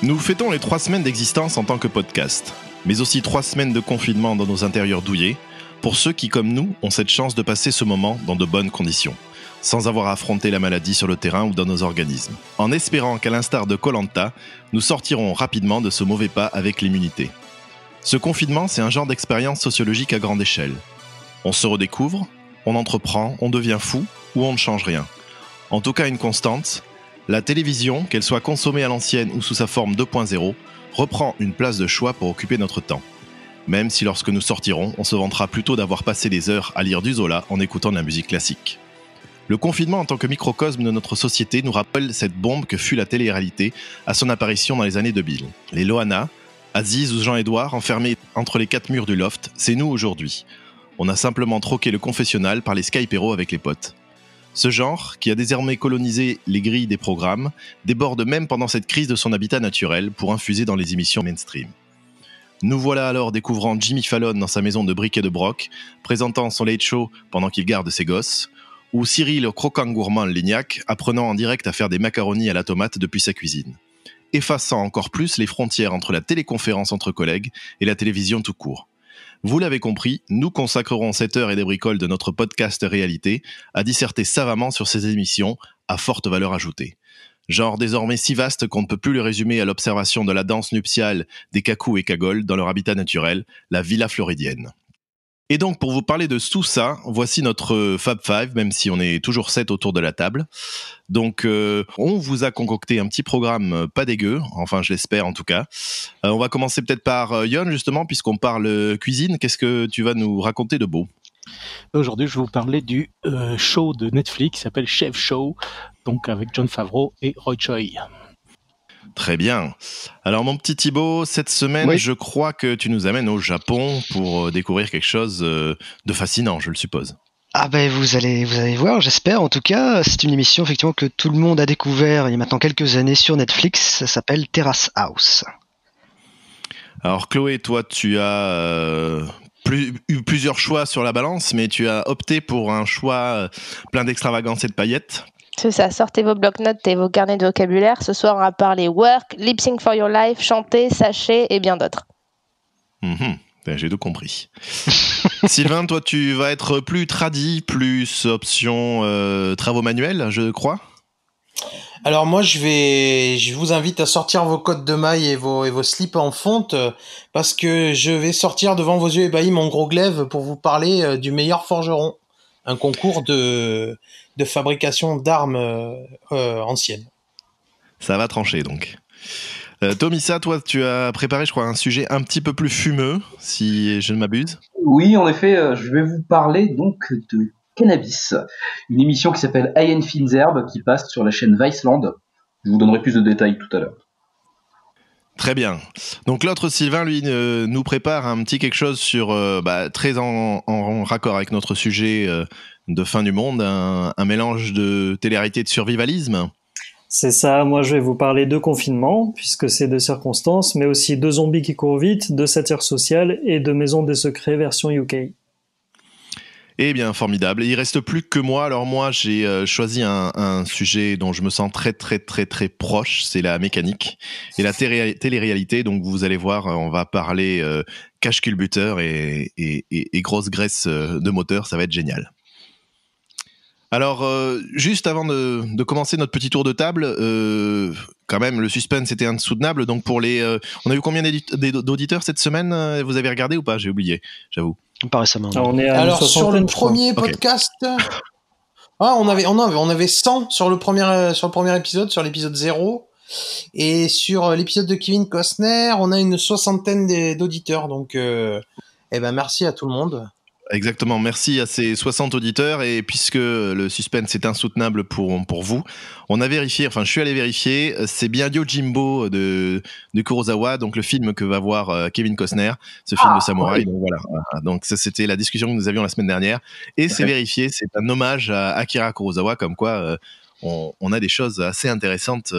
Nous fêtons les 3 semaines d'existence en tant que podcast, mais aussi 3 semaines de confinement dans nos intérieurs douillés, pour ceux qui, comme nous, ont cette chance de passer ce moment dans de bonnes conditions, sans avoir à affronter la maladie sur le terrain ou dans nos organismes, en espérant qu'à l'instar de Koh-Lanta, nous sortirons rapidement de ce mauvais pas avec l'immunité. Ce confinement, c'est un genre d'expérience sociologique à grande échelle. On se redécouvre, on entreprend, on devient fou, ou on ne change rien. En tout cas, une constante, la télévision, qu'elle soit consommée à l'ancienne ou sous sa forme 2.0, reprend une place de choix pour occuper notre temps. Même si lorsque nous sortirons, on se vantera plutôt d'avoir passé des heures à lire du Zola en écoutant de la musique classique. Le confinement en tant que microcosme de notre société nous rappelle cette bombe que fut la télé-réalité à son apparition dans les années 2000. Les Loana, Aziz ou Jean-Édouard enfermés entre les 4 murs du loft, c'est nous aujourd'hui. On a simplement troqué le confessionnal par les Skyperos avec les potes. Ce genre, qui a désormais colonisé les grilles des programmes, déborde même pendant cette crise de son habitat naturel pour infuser dans les émissions mainstream. Nous voilà alors découvrant Jimmy Fallon dans sa maison de briques et de broc, présentant son late show pendant qu'il garde ses gosses, ou Cyril le croquant gourmand Lignac apprenant en direct à faire des macaronis à la tomate depuis sa cuisine, effaçant encore plus les frontières entre la téléconférence entre collègues et la télévision tout court. Vous l'avez compris, nous consacrerons cette heure et des bricoles de notre podcast Réalité à disserter savamment sur ces émissions à forte valeur ajoutée. Genre désormais si vaste qu'on ne peut plus le résumer à l'observation de la danse nuptiale des cacous et cagoles dans leur habitat naturel, la villa floridienne. Et donc pour vous parler de tout ça, voici notre Fab Five, même si on est toujours 7 autour de la table. Donc on vous a concocté un petit programme pas dégueu, enfin je l'espère en tout cas. On va commencer peut-être par Yon justement, puisqu'on parle cuisine. Qu'est-ce que tu vas nous raconter de beau ? Aujourd'hui, je vais vous parler du show de Netflix qui s'appelle Chef Show, donc avec Jon Favreau et Roy Choi. Très bien. Alors mon petit Thibaut, cette semaine, Oui. Je crois que tu nous amènes au Japon pour découvrir quelque chose de fascinant, je le suppose. Ah ben vous allez voir, j'espère. En tout cas, c'est une émission effectivement que tout le monde a découvert il y a maintenant quelques années sur Netflix. Ça s'appelle Terrace House. Alors Chloé, toi tu as eu plusieurs choix sur la balance, mais tu as opté pour un choix plein d'extravagance et de paillettes. C'est ça, sortez vos blocs-notes et vos carnets de vocabulaire. Ce soir, on va parler work, lip sync for your life, chanter, sachet et bien d'autres. J'ai tout compris. Sylvain, toi, tu vas être plus tradi, plus option travaux manuels, je crois. Alors moi, je vous invite à sortir vos cottes de mailles et vos slips en fonte parce que je vais sortir devant vos yeux ébahis mon gros glaive pour vous parler du meilleur forgeron, un concours de fabrication d'armes anciennes. Ça va trancher donc. Tomissa, toi, tu as préparé, je crois, un sujet un petit peu plus fumeux, si je ne m'abuse. Oui, en effet, je vais vous parler donc de Cannabis, une émission qui s'appelle Ian Finzerb qui passe sur la chaîne Viceland. Je vous donnerai plus de détails tout à l'heure. Très bien. Donc l'autre Sylvain, lui, nous prépare un petit quelque chose sur très en raccord avec notre sujet de fin du monde, un mélange de télé-réalité et de survivalisme. C'est ça, moi je vais vous parler de confinement, puisque c'est de circonstances, mais aussi de zombies qui courent vite, de satire sociale et de Maison des secrets version UK. Eh bien, formidable. Il reste plus que moi. Alors moi, j'ai choisi un sujet dont je me sens très, très, très, très proche. C'est la mécanique et la télé-réalité. Donc, vous allez voir, on va parler cache-culbuteur et grosse graisse de moteur. Ça va être génial. Alors, juste avant de commencer notre petit tour de table, quand même, le suspense était insoutenable. Donc, on a eu combien d'auditeurs cette semaine ? Vous avez regardé ou pas ? J'ai oublié, j'avoue. Pas récemment. On est à Alors sur le premier crois. podcast, on avait 100 sur le premier épisode, sur l'épisode 0, et sur l'épisode de Kevin Costner, on a une 60aine d'auditeurs. Donc, merci à tout le monde. Exactement, merci à ces 60 auditeurs, et puisque le suspense est insoutenable pour vous, on a vérifié, enfin je suis allé vérifier, c'est bien Yojimbo de Kurosawa, donc le film que va voir Kevin Costner, ce film de samouraï. Donc voilà, donc ça c'était la discussion que nous avions la semaine dernière, et c'est vérifié, c'est un hommage à Akira Kurosawa, comme quoi on a des choses assez intéressantes,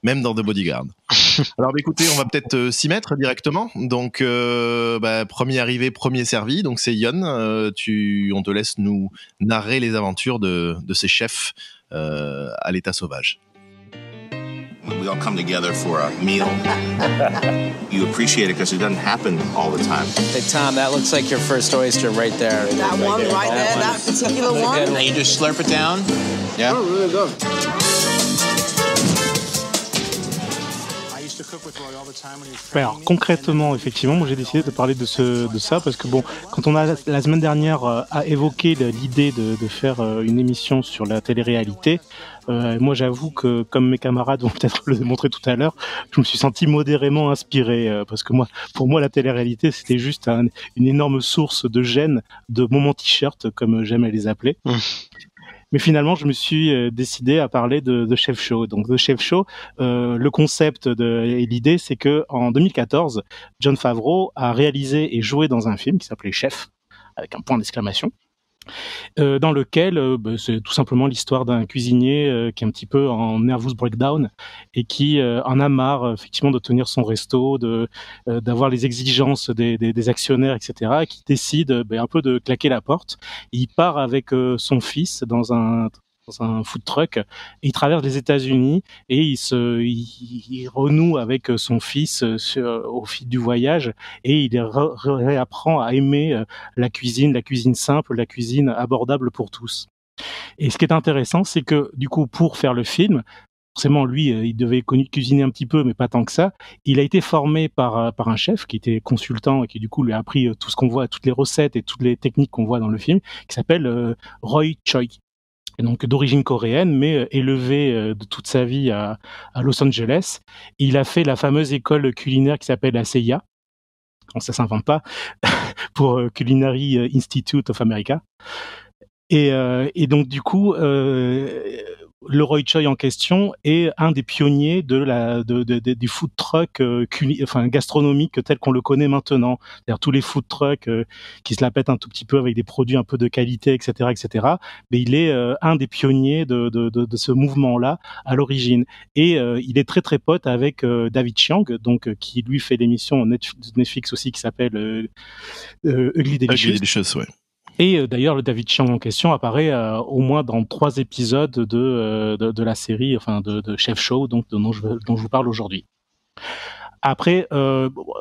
même dans The Bodyguard. Alors écoutez, on va peut-être s'y mettre directement. Donc premier arrivé, premier servi. Donc c'est Yon. On te laisse nous narrer les aventures de ces chefs à l'état sauvage. we all come together for a meal. You appreciate it because it doesn't happen all the time. Hey, Tom, that looks like your first oyster right there. That one right there, that particular one? And you just slurp it down. Yeah. Oh, really good. Alors concrètement, effectivement, moi j'ai décidé de parler de ça parce que bon, quand on a la semaine dernière a évoqué l'idée de faire une émission sur la télé-réalité, moi j'avoue que comme mes camarades vont peut-être le démontrer tout à l'heure, je me suis senti modérément inspiré parce que pour moi la télé-réalité c'était juste une énorme source de gêne, de moments t-shirt comme j'aime les appeler. Mais finalement, je me suis décidé à parler de Chef Show. Donc, The Chef Show, le concept et l'idée, c'est que en 2014, Jon Favreau a réalisé et joué dans un film qui s'appelait Chef, avec un point d'exclamation, dans lequel c'est tout simplement l'histoire d'un cuisinier qui est un petit peu en nervous breakdown et qui en a marre effectivement de tenir son resto, d'avoir les exigences des actionnaires, etc. Et qui décide un peu de claquer la porte. Il part avec son fils dans un food truck et il traverse les États-Unis et il renoue avec son fils au fil du voyage et il réapprend à aimer la cuisine simple, la cuisine abordable pour tous. Et ce qui est intéressant, c'est que du coup, pour faire le film, forcément, lui, il devait cuisiner un petit peu, mais pas tant que ça. Il a été formé par un chef qui était consultant et qui, du coup, lui a appris tout ce qu'on voit, toutes les recettes et toutes les techniques qu'on voit dans le film, qui s'appelle Roy Choi. Et donc d'origine coréenne, mais élevé de toute sa vie à Los Angeles. Il a fait la fameuse école culinaire qui s'appelle la CIA. Bon, ça s'invente pas, pour Culinary Institute of America. Et donc du coup, le Roy Choi en question est un des pionniers du food truck gastronomique tel qu'on le connaît maintenant. C'est-à-dire tous les food trucks qui se la pètent un tout petit peu avec des produits un peu de qualité, etc., etc. Mais il est un des pionniers de ce mouvement-là à l'origine. Et il est très très pote avec David Chiang, donc qui lui fait l'émission Netflix aussi qui s'appelle Ugly Delicious. Ugly Delicious, ouais. Et d'ailleurs, le David Chiang en question apparaît au moins dans 3 épisodes de la série, enfin de Chef Show, donc dont je vous parle aujourd'hui. Après,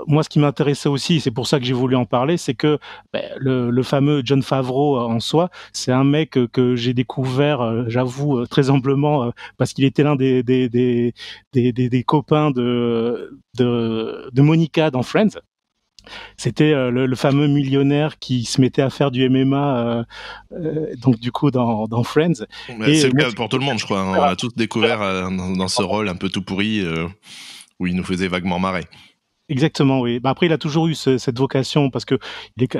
moi, ce qui m'intéressait aussi, c'est pour ça que j'ai voulu en parler, c'est que le fameux Jon Favreau en soi, c'est un mec que j'ai découvert, j'avoue, très humblement, parce qu'il était l'un des copains de Monica dans Friends. C'était le fameux millionnaire qui se mettait à faire du MMA, donc du coup dans Friends. C'est le cas pour tout le monde, je crois. On a tous découvert dans ce rôle un peu tout pourri où il nous faisait vaguement marrer. Exactement, oui. Après, il a toujours eu cette vocation parce que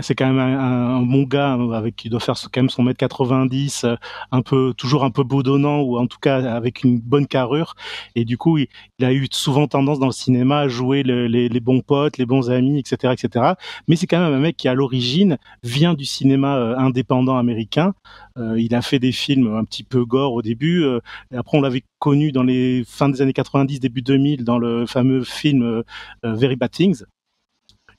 c'est quand même un bon gars qui doit faire quand même son 1m90, toujours un peu boudonnant ou en tout cas avec une bonne carrure. Et du coup, il a eu souvent tendance dans le cinéma à jouer les bons potes, les bons amis, etc., etc. Mais c'est quand même un mec qui, à l'origine, vient du cinéma indépendant américain. Il a fait des films un petit peu gore au début. Et après, on l'avait connu dans les fins des années 90, début 2000, dans le fameux film Very Bad Things,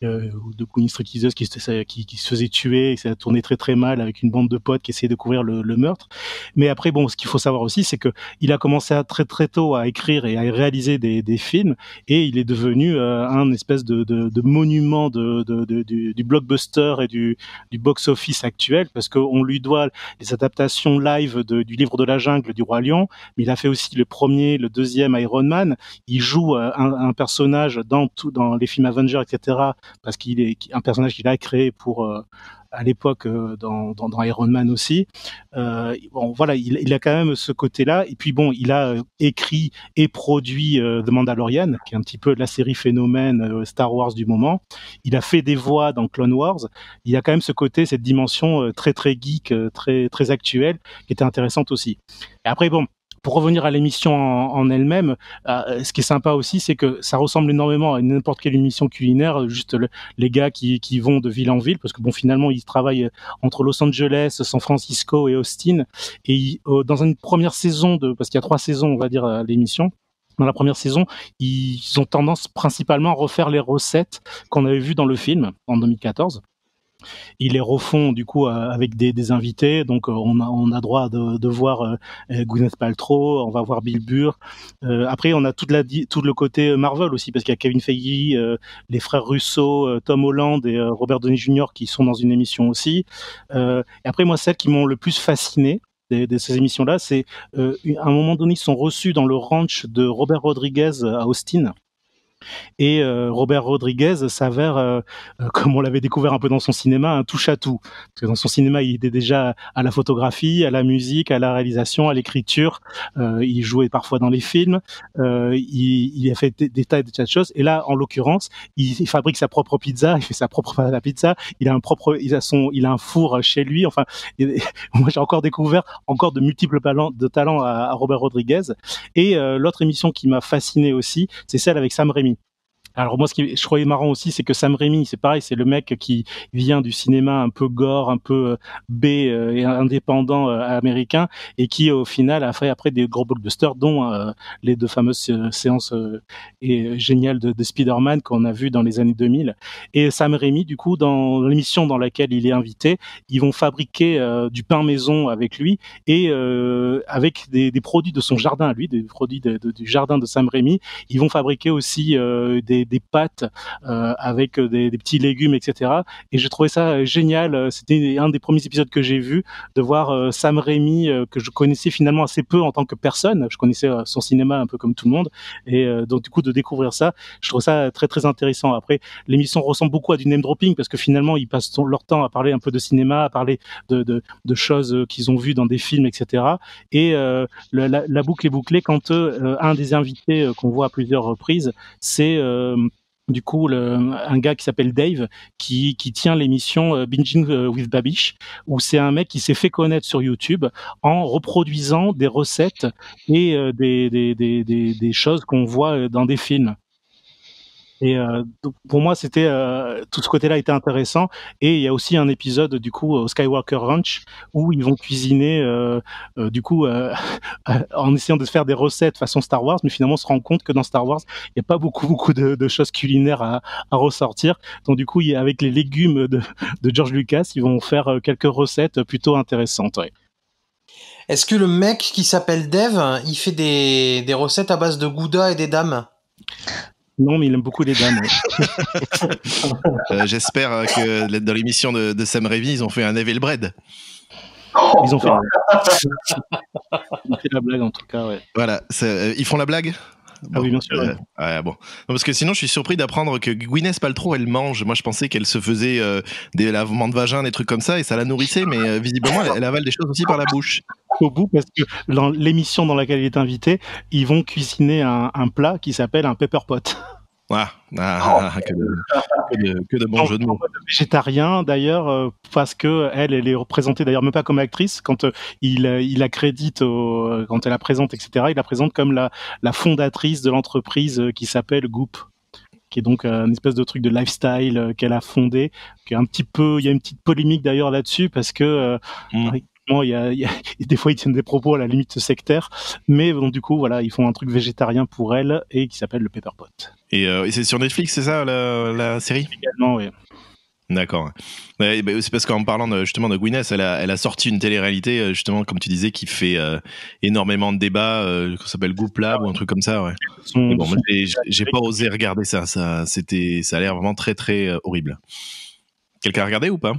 de Queen stripteaseuse qui se faisait tuer, et ça a tourné très très mal avec une bande de potes qui essayaient de couvrir le meurtre. Mais après, bon, ce qu'il faut savoir aussi, c'est que il a commencé très très tôt à écrire et à réaliser des films, et il est devenu un espèce de monument du blockbuster et du box-office actuel, parce qu'on lui doit les adaptations live du Livre de la Jungle du Roi Lion, mais il a fait aussi le premier, le deuxième Iron Man. Il joue un personnage dans les films Avengers, etc., parce qu'il est un personnage qu'il a créé pour à l'époque dans Iron Man aussi. Bon, voilà, il a quand même ce côté-là. Et puis bon, il a écrit et produit The Mandalorian, qui est un petit peu la série phénomène Star Wars du moment. Il a fait des voix dans Clone Wars. Il a quand même ce côté, cette dimension très très geek, très très actuelle, qui était intéressante aussi. Et après, bon, pour revenir à l'émission en elle-même, ce qui est sympa aussi, c'est que ça ressemble énormément à n'importe quelle émission culinaire, juste les gars qui vont de ville en ville, parce que bon, finalement, ils travaillent entre Los Angeles, San Francisco et Austin, et dans une première saison parce qu'il y a 3 saisons, on va dire, à l'émission. Dans la première saison, ils ont tendance principalement à refaire les recettes qu'on avait vues dans le film en 2014. Ils les refont du coup avec des invités, donc on a droit de voir Gwyneth Paltrow, on va voir Bill Burr. Après on a tout le côté Marvel aussi, parce qu'il y a Kevin Feige, les frères Russo, Tom Holland et Robert Downey Jr. qui sont dans une émission aussi. Et après moi, celles qui m'ont le plus fasciné de ces émissions-là, c'est à un moment donné, ils sont reçus dans le ranch de Robert Rodriguez à Austin. Et Robert Rodriguez s'avère, comme on l'avait découvert un peu dans son cinéma, un touche-à-tout. Parce que dans son cinéma, il était déjà à la photographie, à la musique, à la réalisation, à l'écriture. Il jouait parfois dans les films. Il a fait des tas de choses. Et là, en l'occurrence, il fabrique sa propre pizza. Il fait sa propre pâte à pizza. Il a un four chez lui. Enfin, moi, j'ai encore découvert de multiples talents à Robert Rodriguez. Et l'autre émission qui m'a fasciné aussi, c'est celle avec Sam Raimi. Alors moi, ce qui je trouvais marrant aussi, c'est que Sam Raimi, c'est pareil, c'est le mec qui vient du cinéma un peu gore, un peu B et indépendant américain, et qui au final a fait après des gros blockbusters, dont les deux fameuses séances géniales de Spider-Man qu'on a vu dans les années 2000. Et Sam Raimi, du coup, dans l'émission dans laquelle il est invité, ils vont fabriquer du pain maison avec lui et avec des produits de son jardin à lui, des produits du jardin de Sam Raimi. Ils vont fabriquer aussi des pâtes avec des petits légumes, etc. Et j'ai trouvé ça génial. C'était un des premiers épisodes que j'ai vu, de voir Sam Raimi, que je connaissais finalement assez peu en tant que personne. Je connaissais son cinéma un peu comme tout le monde. Et donc du coup, de découvrir ça, je trouve ça très très intéressant. Après, l'émission ressemble beaucoup à du name dropping, parce que finalement, ils passent leur temps à parler un peu de cinéma, à parler de choses qu'ils ont vues dans des films, etc. Et la boucle est bouclée quand un des invités qu'on voit à plusieurs reprises, c'est du coup un gars qui s'appelle Dave qui tient l'émission Binging with Babish, où c'est un mec qui s'est fait connaître sur YouTube en reproduisant des recettes et des choses qu'on voit dans des films. Et donc pour moi, c'était tout ce côté-là était intéressant. Et il y a aussi un épisode du coup au Skywalker Ranch où ils vont cuisiner du coup en essayant de faire des recettes façon Star Wars, mais finalement on se rend compte que dans Star Wars il n'y a pas beaucoup de choses culinaires à ressortir. Donc du coup, avec les légumes de George Lucas, ils vont faire quelques recettes plutôt intéressantes. Ouais. Est-ce que le mec qui s'appelle Dave, il fait des recettes à base de Gouda et des dames? Non, mais il aime beaucoup les dames. Ouais. J'espère que dans l'émission de Sam Raimi, ils ont fait un Evil Bread. Ils ont fait la blague en tout cas, ouais. Voilà, ils font la blague. Bon, ah oui, bien sûr. Ouais, bon. Non, parce que sinon, je suis surpris d'apprendre que Gwyneth Paltrow, elle mange. Moi, je pensais qu'elle se faisait des lavements de vagin, des trucs comme ça, et ça la nourrissait, mais visiblement, elle avale des choses aussi par la bouche. Au bout, parce que dans l'émission dans laquelle il est invité, ils vont cuisiner un plat qui s'appelle un pepper pot. Que de bons jeux de mots. Végétarien d'ailleurs, parce que elle est représentée d'ailleurs même pas comme actrice. Quand il la crédite quand elle la présente, etc., il la présente comme la fondatrice de l'entreprise qui s'appelle Goop, qui est donc une espèce de truc de lifestyle qu'elle a fondé. Il y a une petite polémique d'ailleurs là-dessus, parce que il y a des fois ils tiennent des propos à la limite sectaires, mais donc du coup voilà, ils font un truc végétarien pour elle et qui s'appelle le Pepper Pot. Et c'est sur Netflix, c'est ça la série? Également, oui. D'accord. Ouais, bah, c'est parce qu'en parlant justement de Gwyneth, elle a sorti une télé-réalité justement, comme tu disais, qui fait énormément de débats, qui s'appelle Goop Lab ou un truc comme ça. Ouais. Mais bon, moi, j'ai pas osé regarder ça. Ça a l'air vraiment très très horrible. Quelqu'un a regardé ou pas?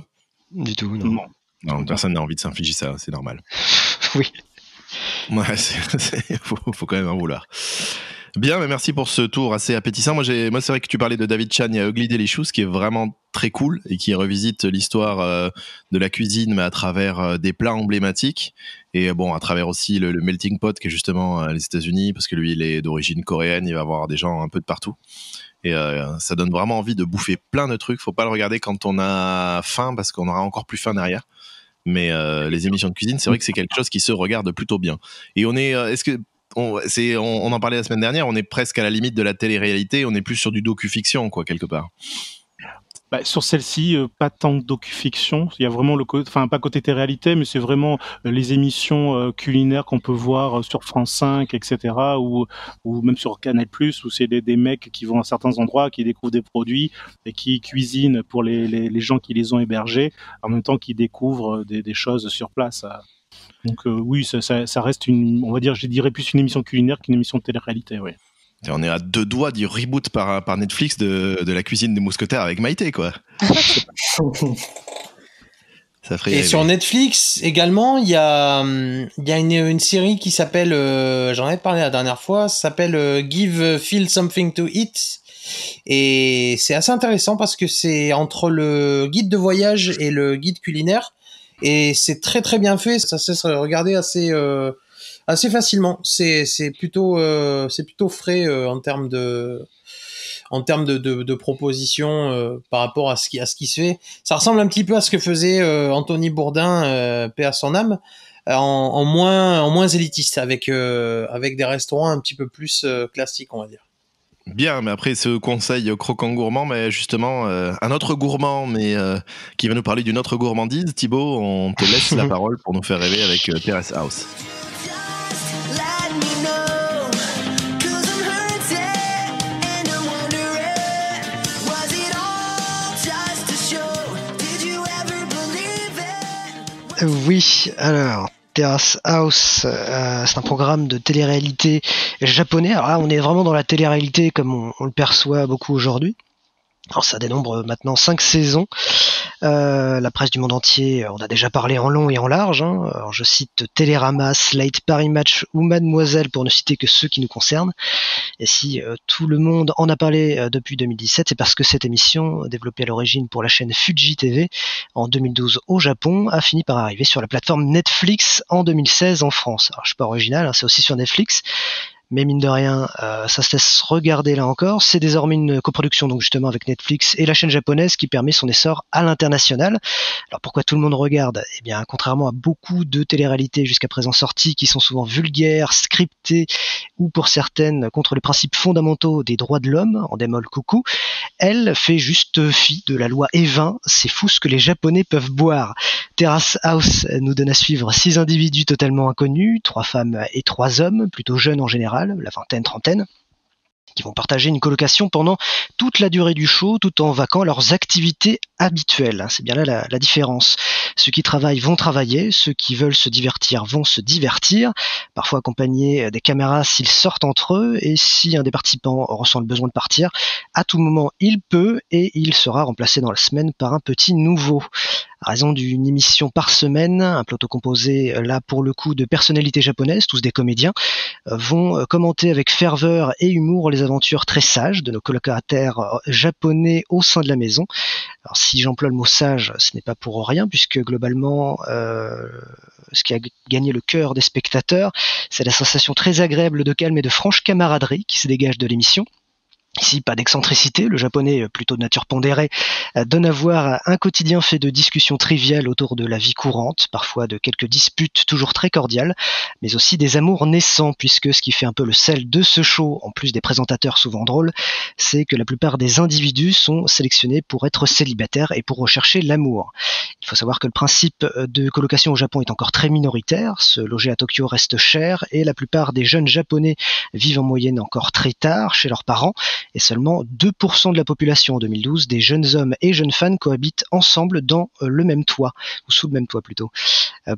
Du tout, non. Non, personne n'a envie de s'infliger ça, c'est normal. Oui. Ouais, faut quand même en vouloir. Bien, mais merci pour ce tour assez appétissant. Moi, c'est vrai que tu parlais de David Chan, il y a Ugly Delicious qui est vraiment très cool et qui revisite l'histoire de la cuisine, mais à travers des plats emblématiques. Et bon, à travers aussi le Melting Pot qui est justement les États-Unis, parce que lui, il est d'origine coréenne, il va avoir des gens un peu de partout. Et ça donne vraiment envie de bouffer plein de trucs. Faut pas le regarder quand on a faim, parce qu'on aura encore plus faim derrière. Mais les émissions de cuisine, c'est vrai que c'est quelque chose qui se regarde plutôt bien. Et on est, on en parlait la semaine dernière, on est presque à la limite de la télé-réalité, on est plus sur du docu-fiction, quoi, quelque part. Sur celle-ci, pas tant de docu-fiction. Il y a vraiment pas côté télé-réalité, mais c'est vraiment les émissions culinaires qu'on peut voir sur France 5, etc., ou même sur Canal+, où c'est des mecs qui vont à certains endroits, qui découvrent des produits et qui cuisinent pour les gens qui les ont hébergés, en même temps qu'ils découvrent des choses sur place. Donc oui, ça reste on va dire, je dirais plus une émission culinaire qu'une émission de télé-réalité, oui. On est à 2 doigts du reboot par Netflix de la cuisine des mousquetaires avec Maïté, quoi. Ça ferait rêver. Sur Netflix également, il y a une série qui s'appelle, j'en avais parlé la dernière fois, ça s'appelle Give Phil Something to Eat. Et c'est assez intéressant parce que c'est entre le guide de voyage et le guide culinaire. Et c'est très très bien fait, ça se regarder assez facilement. C'est plutôt frais en termes de propositions par rapport à ce qui se fait. Ça ressemble un petit peu à ce que faisait Anthony Bourdain, paix à son âme, en moins élitiste, avec des restaurants un petit peu plus classiques, on va dire. Bien, mais après ce conseil croquant gourmand, mais justement un autre gourmand, mais qui va nous parler d'une autre gourmandise. Thibaut, on te laisse la parole pour nous faire rêver avec Terrace House. Oui, alors Terrace House, c'est un programme de télé-réalité japonais. Alors là, on est vraiment dans la télé-réalité comme on le perçoit beaucoup aujourd'hui. Alors ça dénombre maintenant 5 saisons. La presse du monde entier, on a déjà parlé en long et en large. Alors je cite Télérama, Slate, Paris Match ou Mademoiselle pour ne citer que ceux qui nous concernent. Et si tout le monde en a parlé depuis 2017, c'est parce que cette émission, développée à l'origine pour la chaîne Fuji TV en 2012 au Japon, a fini par arriver sur la plateforme Netflix en 2016 en France. Alors je suis pas original, c'est aussi sur Netflix. Mais mine de rien, ça se laisse regarder là encore. C'est désormais une coproduction donc justement avec Netflix et la chaîne japonaise qui permet son essor à l'international. Alors pourquoi tout le monde regarde ? Eh bien, contrairement à beaucoup de télé-réalités jusqu'à présent sorties qui sont souvent vulgaires, scriptées ou pour certaines contre les principes fondamentaux des droits de l'homme, en démol coucou, elle fait juste fi de la loi E20. C'est fou ce que les Japonais peuvent boire. Terrace House nous donne à suivre 6 individus totalement inconnus, 3 femmes et 3 hommes, plutôt jeunes en général, la vingtaine, trentaine, qui vont partager une colocation pendant toute la durée du show, tout en vaquant leurs activités habituelles. C'est bien là la différence. Ceux qui travaillent vont travailler, ceux qui veulent se divertir vont se divertir, parfois accompagnés des caméras s'ils sortent entre eux, et si un des participants ressent le besoin de partir, à tout moment il peut, et il sera remplacé dans la semaine par un petit nouveau. À raison d'une émission par semaine, un plateau composé là pour le coup de personnalités japonaises, tous des comédiens, vont commenter avec ferveur et humour les aventures très sages de nos colocataires japonais au sein de la maison. Alors si j'emploie le mot sage, ce n'est pas pour rien, puisque globalement, ce qui a gagné le cœur des spectateurs, c'est la sensation très agréable de calme et de franche camaraderie qui se dégage de l'émission. Ici, pas d'excentricité, le japonais, plutôt de nature pondérée, donne à voir un quotidien fait de discussions triviales autour de la vie courante, parfois de quelques disputes toujours très cordiales, mais aussi des amours naissants, puisque ce qui fait un peu le sel de ce show, en plus des présentateurs souvent drôles, c'est que la plupart des individus sont sélectionnés pour être célibataires et pour rechercher l'amour. Il faut savoir que le principe de colocation au Japon est encore très minoritaire, se loger à Tokyo reste cher, et la plupart des jeunes japonais vivent en moyenne encore très tard chez leurs parents, et seulement 2% de la population en 2012 des jeunes hommes et jeunes femmes cohabitent ensemble dans le même toit, ou sous le même toit plutôt.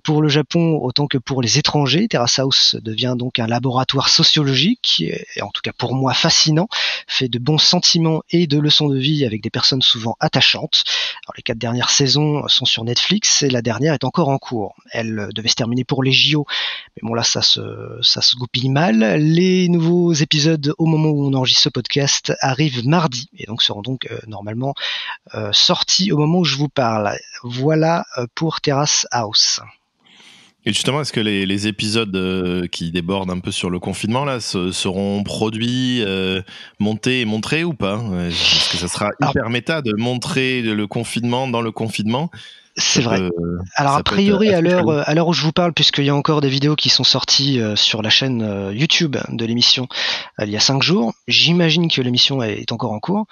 Pour le Japon, autant que pour les étrangers, Terrace House devient donc un laboratoire sociologique, et en tout cas pour moi fascinant, fait de bons sentiments et de leçons de vie avec des personnes souvent attachantes. Alors, les 4 dernières saisons sont sur Netflix et la dernière est encore en cours. Elle devait se terminer pour les JO, mais bon là ça se goupille mal. Les nouveaux épisodes au moment où on enregistre ce podcast arrivent mardi et donc seront donc normalement sortis au moment où je vous parle. Voilà pour Terrace House. Et justement, est-ce que les épisodes qui débordent un peu sur le confinement là seront produits, montés et montrés ou pas ? Est-ce que ça sera hyper méta de montrer le confinement dans le confinement ? C'est vrai. Alors a priori à l'heure où je vous parle, puisqu'il y a encore des vidéos qui sont sorties sur la chaîne YouTube de l'émission il y a 5 jours, j'imagine que l'émission est encore en cours.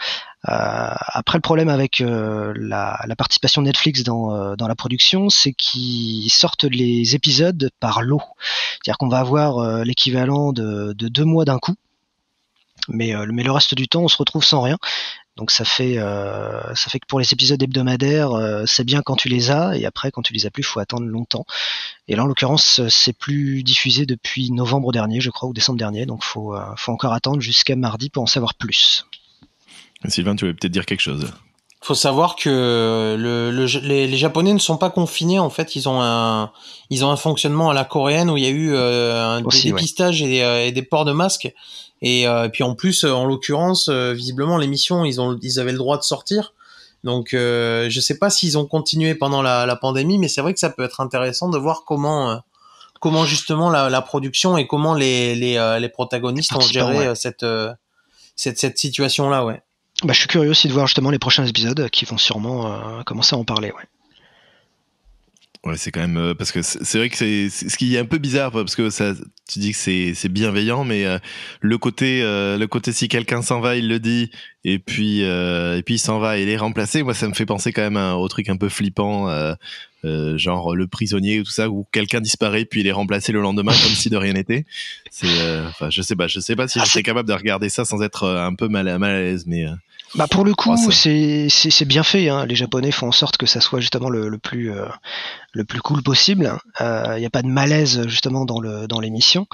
Après, le problème avec la participation de Netflix dans la production, c'est qu'ils sortent les épisodes par lot. C'est-à-dire qu'on va avoir l'équivalent de 2 mois d'un coup, mais le reste du temps, on se retrouve sans rien. Donc ça fait que pour les épisodes hebdomadaires, c'est bien quand tu les as, et après quand tu les as plus, faut attendre longtemps. Et là en l'occurrence, c'est plus diffusé depuis novembre dernier, je crois, ou décembre dernier, donc faut encore attendre jusqu'à mardi pour en savoir plus. Sylvain, tu voulais peut-être dire quelque chose. Faut savoir que les Japonais ne sont pas confinés. En fait, ils ont un fonctionnement à la coréenne où il y a eu des dépistages et des ports de masques. Et puis en plus, en l'occurrence, visiblement l'émission, ils avaient le droit de sortir. Donc je sais pas s'ils ont continué pendant la pandémie, mais c'est vrai que ça peut être intéressant de voir comment justement la production et comment les protagonistes ont géré cette situation-là, ouais. Bah, je suis curieux aussi de voir justement les prochains épisodes qui vont sûrement commencer à en parler, ouais. Ouais, c'est quand même parce que c'est vrai que c'est ce qui est un peu bizarre parce que ça, tu dis que c'est bienveillant, mais le côté si quelqu'un s'en va, il le dit, et puis il s'en va et il est remplacé. Moi, ça me fait penser quand même au truc un peu flippant, genre le prisonnier ou tout ça, où quelqu'un disparaît puis il est remplacé le lendemain comme si de rien n'était. C'est enfin, je sais pas si je serais capable de regarder ça sans être un peu mal à l'aise, mais bah pour le coup, c'est bien fait, hein. Les Japonais font en sorte que ça soit justement le plus cool possible. Il n'y a pas de malaise justement dans l'émission.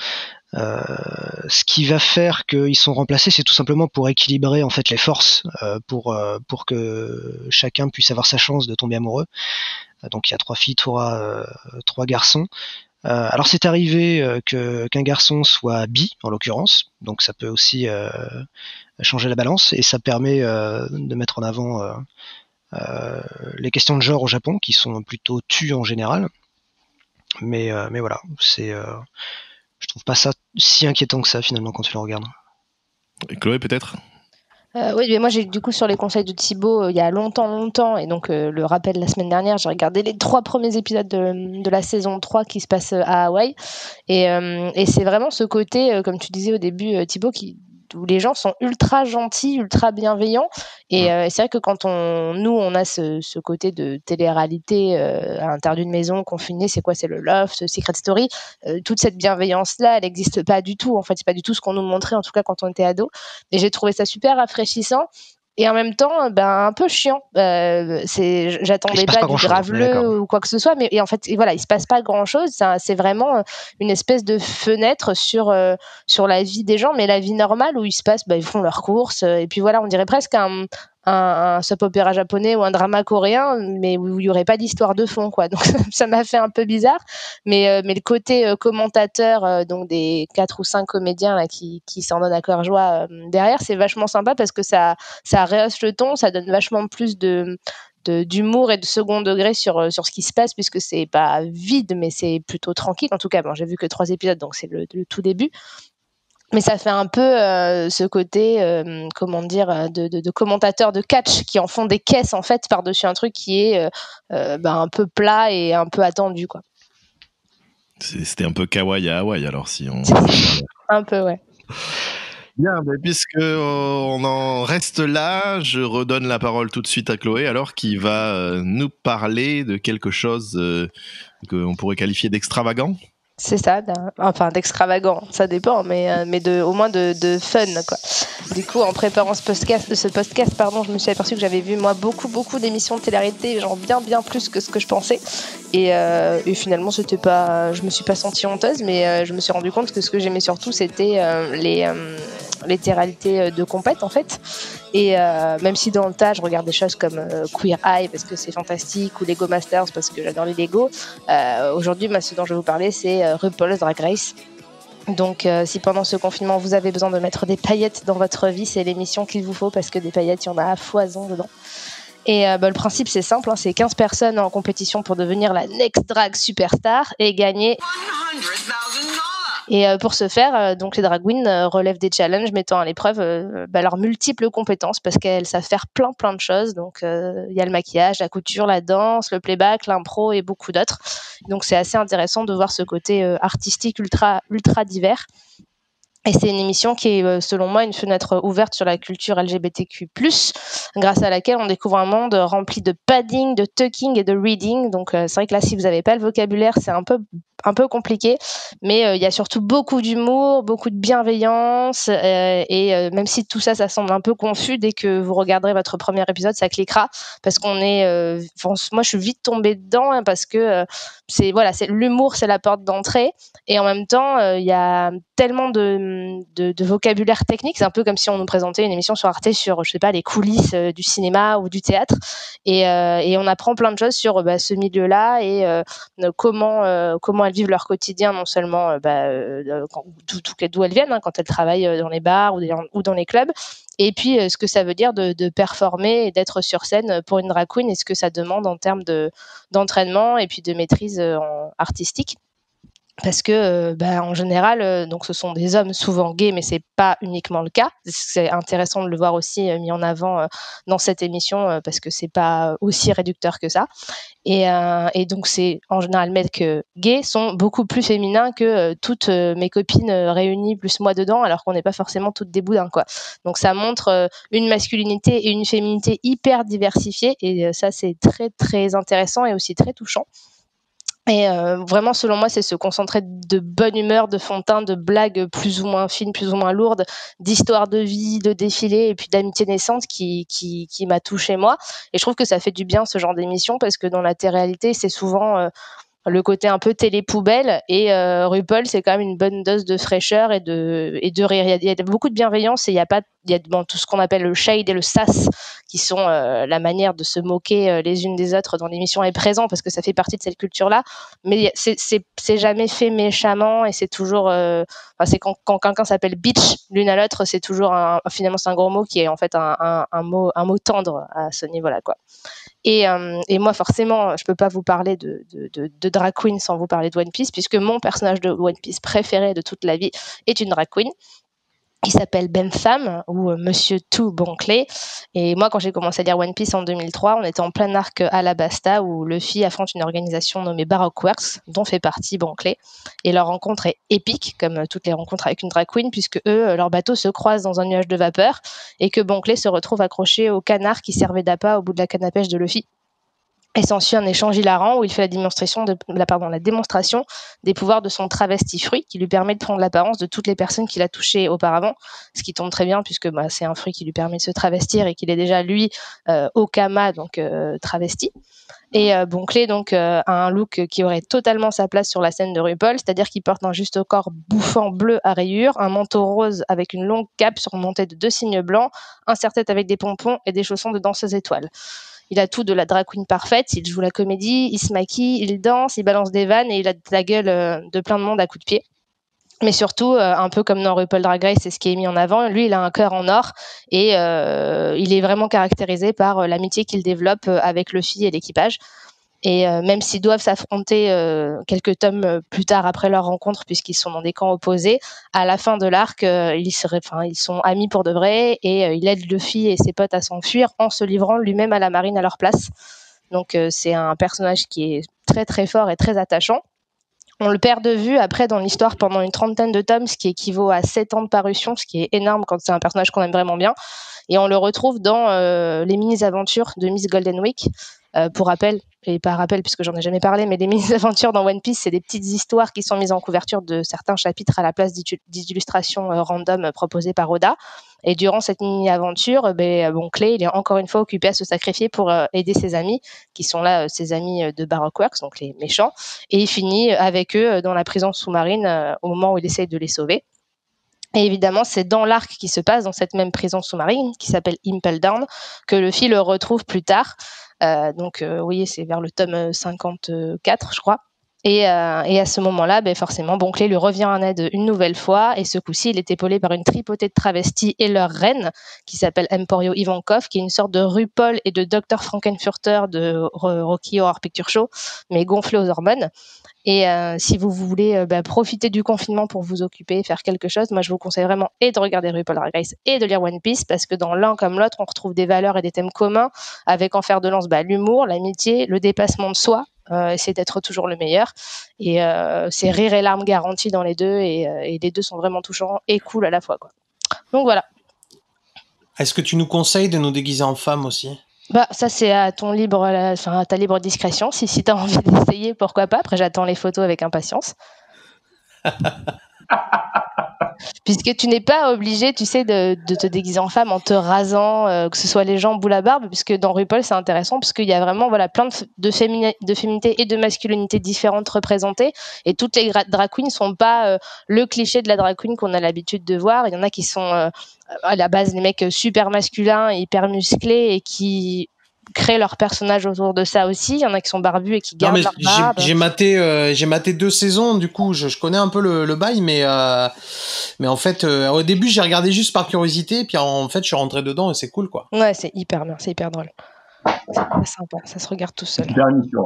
Ce qui va faire qu'ils sont remplacés, c'est tout simplement pour équilibrer en fait les forces, pour que chacun puisse avoir sa chance de tomber amoureux. Donc il y a 3 filles, 3 garçons. Alors c'est arrivé qu'un garçon soit bi en l'occurrence, donc ça peut aussi changer la balance, et ça permet de mettre en avant les questions de genre au Japon qui sont plutôt tues en général. Mais voilà, je trouve pas ça si inquiétant que ça finalement quand tu le regardes. Et Chloé peut-être? Oui, mais moi j'ai du coup sur les conseils de Thibaut il y a longtemps, et donc le rappel la semaine dernière, j'ai regardé les 3 premiers épisodes de la saison 3 qui se passe à Hawaï, et c'est vraiment ce côté, comme tu disais au début Thibaut, où les gens sont ultra gentils, ultra bienveillants, et c'est vrai que quand on a ce côté de télé-réalité à l'intérieur d'une maison confinée, c'est le Loft, Secret Story, toute cette bienveillance-là, elle n'existe pas du tout, en fait, c'est pas du tout ce qu'on nous montrait, en tout cas quand on était ado, et j'ai trouvé ça super rafraîchissant. Et en même temps, un peu chiant. J'attendais pas du graveleux ou quoi que ce soit, mais en fait, voilà, il se passe pas grand-chose. C'est vraiment une espèce de fenêtre sur la vie des gens, mais la vie normale où ils font leurs courses, et puis voilà, on dirait presque un soap opéra japonais ou un drama coréen, mais où il y aurait pas d'histoire de fond, quoi. Donc ça m'a fait un peu bizarre, mais le côté commentateur, donc des 4 ou 5 comédiens là qui s'en donnent à cœur joie derrière, c'est vachement sympa parce que ça rehausse le ton, ça donne vachement plus d'humour et de second degré sur ce qui se passe, puisque c'est pas vide, mais c'est plutôt tranquille. En tout cas, bon, j'ai vu que 3 épisodes, donc c'est le tout début. Mais ça fait un peu ce côté, de commentateurs de catch qui en font des caisses en fait par-dessus un truc qui est un peu plat et un peu attendu, quoi. C'était un peu kawaii à Hawaï alors si on... Un peu, ouais. Bien, mais puisque on en reste là, je redonne la parole tout de suite à Chloé alors qui va nous parler de quelque chose qu'on pourrait qualifier d'extravagant. C'est ça, d'extravagant, ça dépend, mais au moins de fun, quoi. Du coup, en préparant ce podcast, je me suis aperçue que j'avais vu moi beaucoup d'émissions de télé-réalité, genre bien plus que ce que je pensais, et finalement c'était pas, je me suis pas sentie honteuse, mais je me suis rendu compte que ce que j'aimais surtout c'était les télé-réalités de compète en fait, et même si dans le tas je regarde des choses comme Queer Eye parce que c'est fantastique, ou Lego Masters parce que j'adore les Lego, aujourd'hui ce dont je vais vous parler c'est RuPaul's Drag Race. Donc si pendant ce confinement vous avez besoin de mettre des paillettes dans votre vie, c'est l'émission qu'il vous faut, parce que des paillettes il y en a à foison dedans. Et le principe c'est simple, hein, c'est 15 personnes en compétition pour devenir la Next Drag Superstar et gagner Et pour ce faire, donc les drag queens relèvent des challenges mettant à l'épreuve leurs multiples compétences parce qu'elles savent faire plein de choses. Donc il y a le maquillage, la couture, la danse, le playback, l'impro et beaucoup d'autres. Donc c'est assez intéressant de voir ce côté artistique ultra divers. Et c'est une émission qui est, selon moi, une fenêtre ouverte sur la culture LGBTQ+, grâce à laquelle on découvre un monde rempli de padding, de tucking et de reading. Donc, c'est vrai que là, si vous n'avez pas le vocabulaire, c'est un peu compliqué. Mais il y a surtout beaucoup d'humour, beaucoup de bienveillance. Et même si tout ça, ça semble un peu confus, dès que vous regarderez votre premier épisode, ça cliquera. Parce qu'on est... moi, je suis vite tombée dedans hein, parce que c'est l'humour, c'est la porte d'entrée. Et en même temps, il y a tellement de vocabulaire technique. C'est un peu comme si on nous présentait une émission sur Arte sur, je sais pas, les coulisses du cinéma ou du théâtre. Et on apprend plein de choses sur ce milieu-là et comment elles vivent leur quotidien, non seulement d'où elles viennent, hein, quand elles travaillent dans les bars ou dans les clubs. Et puis, ce que ça veut dire de performer et d'être sur scène pour une drag queen et ce que ça demande en termes d'entraînement et puis de maîtrise artistique. Parce que en général, donc ce sont des hommes souvent gays, mais c'est pas uniquement le cas. C'est intéressant de le voir aussi mis en avant dans cette émission parce que c'est pas aussi réducteur que ça. Et donc c'est en général mecs gays sont beaucoup plus féminins que toutes mes copines réunies plus moi dedans, alors qu'on n'est pas forcément toutes des boudins quoi. Donc ça montre une masculinité et une féminité hyper diversifiées et ça c'est très très intéressant et aussi très touchant. Et vraiment, selon moi, c'est se concentrer de bonne humeur, de fond de teint, de blagues plus ou moins fines, plus ou moins lourdes, d'histoires de vie, de défilés et puis d'amitié naissante qui m'a touchée moi. Et je trouve que ça fait du bien ce genre d'émission parce que dans la télé-réalité, c'est souvent le côté un peu télé-poubelle et RuPaul, c'est quand même une bonne dose de fraîcheur et de rire. Il y a beaucoup de bienveillance et il y a tout ce qu'on appelle le shade et le sass qui sont la manière de se moquer les unes des autres dans l'émission est présent parce que ça fait partie de cette culture-là. Mais c'est jamais fait méchamment et c'est toujours... c'est quand quelqu'un s'appelle bitch l'une à l'autre, c'est toujours finalement c'est un gros mot qui est en fait un mot tendre à ce niveau-là, quoi. Et moi, forcément, je peux pas vous parler de drag queen sans vous parler de One Piece, puisque mon personnage de One Piece préféré de toute la vie est une drag queen qui s'appelle Bentham ou Monsieur Tout Bankley. Et moi, quand j'ai commencé à lire One Piece en 2003, on était en plein arc Alabasta où Luffy affronte une organisation nommée Baroque Works, dont fait partie Bankley. Et leur rencontre est épique, comme toutes les rencontres avec une drag queen, puisque eux, leur bateau se croise dans un nuage de vapeur et que Bankley se retrouve accroché au canard qui servait d'appât au bout de la canne à pêche de Luffy. Et s'ensuit un échange hilarant où il fait la démonstration des pouvoirs de son travesti fruit qui lui permet de prendre l'apparence de toutes les personnes qu'il a touchées auparavant, ce qui tombe très bien puisque c'est un fruit qui lui permet de se travestir et qu'il est déjà lui Okama, donc travesti. Et Bankley donc a un look qui aurait totalement sa place sur la scène de RuPaul, c'est-à-dire qu'il porte un juste corps bouffant bleu à rayures, un manteau rose avec une longue cape surmontée de 2 cygnes blancs, un serre-tête avec des pompons et des chaussons de danseuse étoile. Il a tout de la drag queen parfaite, il joue la comédie, il se maquille, il danse, il balance des vannes et il a de la gueule de plein de monde à coups de pied. Mais surtout, un peu comme dans RuPaul Drag Race, c'est ce qui est mis en avant, lui, il a un cœur en or et il est vraiment caractérisé par l'amitié qu'il développe avec Luffy et l'équipage. Et même s'ils doivent s'affronter quelques tomes plus tard après leur rencontre, puisqu'ils sont dans des camps opposés, à la fin de l'arc, ils sont amis pour de vrai et il aide Luffy et ses potes à s'enfuir en se livrant lui-même à la marine à leur place. Donc c'est un personnage qui est très très fort et très attachant. On le perd de vue après dans l'histoire pendant une 30aine de tomes, ce qui équivaut à 7 ans de parution, ce qui est énorme quand c'est un personnage qu'on aime vraiment bien. Et on le retrouve dans les mini-aventures de Miss Golden Week. Pour rappel, et pas rappel puisque j'en ai jamais parlé, mais les mini-aventures dans One Piece, c'est des petites histoires qui sont mises en couverture de certains chapitres à la place d'illustrations random proposées par Oda. Et durant cette mini-aventure, Bankley, il est encore une fois occupé à se sacrifier pour aider ses amis, qui sont là ses amis de Baroque Works, donc les méchants, et il finit avec eux dans la prison sous-marine au moment où il essaye de les sauver. Et évidemment, c'est dans l'arc qui se passe dans cette même prison sous-marine, qui s'appelle Impel Down, que Luffy le retrouve plus tard. Donc, oui, c'est vers le tome 54, je crois. Et à ce moment-là, forcément, Bonclé lui revient en aide une nouvelle fois. Et ce coup-ci, il est épaulé par une tripotée de travestis et leur reine, qui s'appelle Emporio Ivankov, qui est une sorte de RuPaul et de Dr. Frankenfurter de Rocky Horror Picture Show, mais gonflé aux hormones. Et si vous voulez profiter du confinement pour vous occuper, faire quelque chose, moi je vous conseille vraiment et de regarder RuPaul Drag Race et de lire One Piece, parce que dans l'un comme l'autre, on retrouve des valeurs et des thèmes communs, avec en fer de lance l'humour, l'amitié, le dépassement de soi, essayer d'être toujours le meilleur. Et c'est rire et larmes garantis dans les deux, et les deux sont vraiment touchants et cool à la fois, quoi. Donc voilà. Est-ce que tu nous conseilles de nous déguiser en femme aussi ? Ça c'est à ton libre, à ta libre discrétion. Si t'as envie d'essayer, pourquoi pas. Après, j'attends les photos avec impatience. Puisque tu n'es pas obligé, tu sais, de te déguiser en femme en te rasant, que ce soit les jambes ou la barbe, puisque dans RuPaul c'est intéressant, parce qu'il y a vraiment plein de féminité et de masculinité différentes représentées, et toutes les drag queens ne sont pas le cliché de la drag queen qu'on a l'habitude de voir. Il y en a qui sont à la base des mecs super masculins, hyper musclés, et qui créent leur personnage autour de ça aussi. Il y en a qui sont barbus et qui gardent leur barbe. J'ai maté 2 saisons, du coup je connais un peu le bail, mais en fait au début j'ai regardé juste par curiosité, puis en fait je suis rentré dedans et c'est cool, quoi. Ouais, c'est hyper bien, c'est hyper drôle, c'est très sympa, ça se regarde tout seul. Super émission.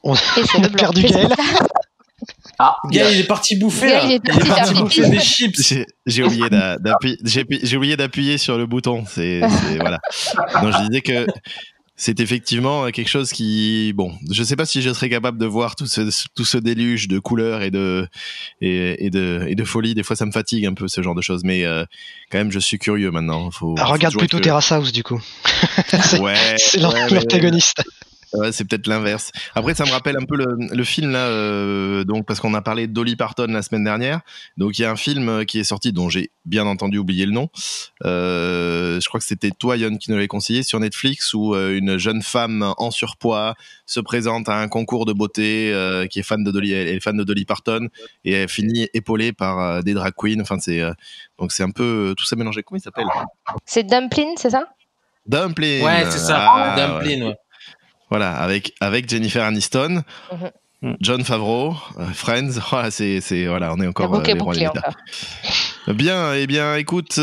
On a perdu Gaël. Gaël, il est parti bouffer. Gaël, il est parti bouffer des chips. J'ai oublié d'appuyer sur le bouton. Voilà. Donc je disais que c'est effectivement quelque chose qui, bon, je sais pas si je serais capable de voir tout ce déluge de couleurs et de folie. Des fois, ça me fatigue un peu, ce genre de choses. Mais quand même, je suis curieux maintenant. Regarde plutôt Terrace House, du coup. C'est l'antagoniste. Ouais, c'est peut-être l'inverse. Après, ça me rappelle un peu le film là, donc parce qu'on a parlé de Dolly Parton la semaine dernière. Donc il y a un film qui est sorti dont j'ai bien entendu oublié le nom. Je crois que c'était toi, Yon, qui nous l'avait conseillé sur Netflix, où une jeune femme en surpoids se présente à un concours de beauté, qui est fan de Dolly, elle est fan de Dolly Parton, et elle finit épaulée par des drag queens. Enfin, donc c'est un peu tout ça mélangé. Comment il s'appelle ? C'est Dumpling, c'est ça ? Dumpling. Ouais, c'est ça. Dumpling. Ouais. Voilà, avec Jennifer Aniston, Jon Favreau, Friends. Voilà, voilà, on est encore les rois des médias. Bien, eh bien, écoute,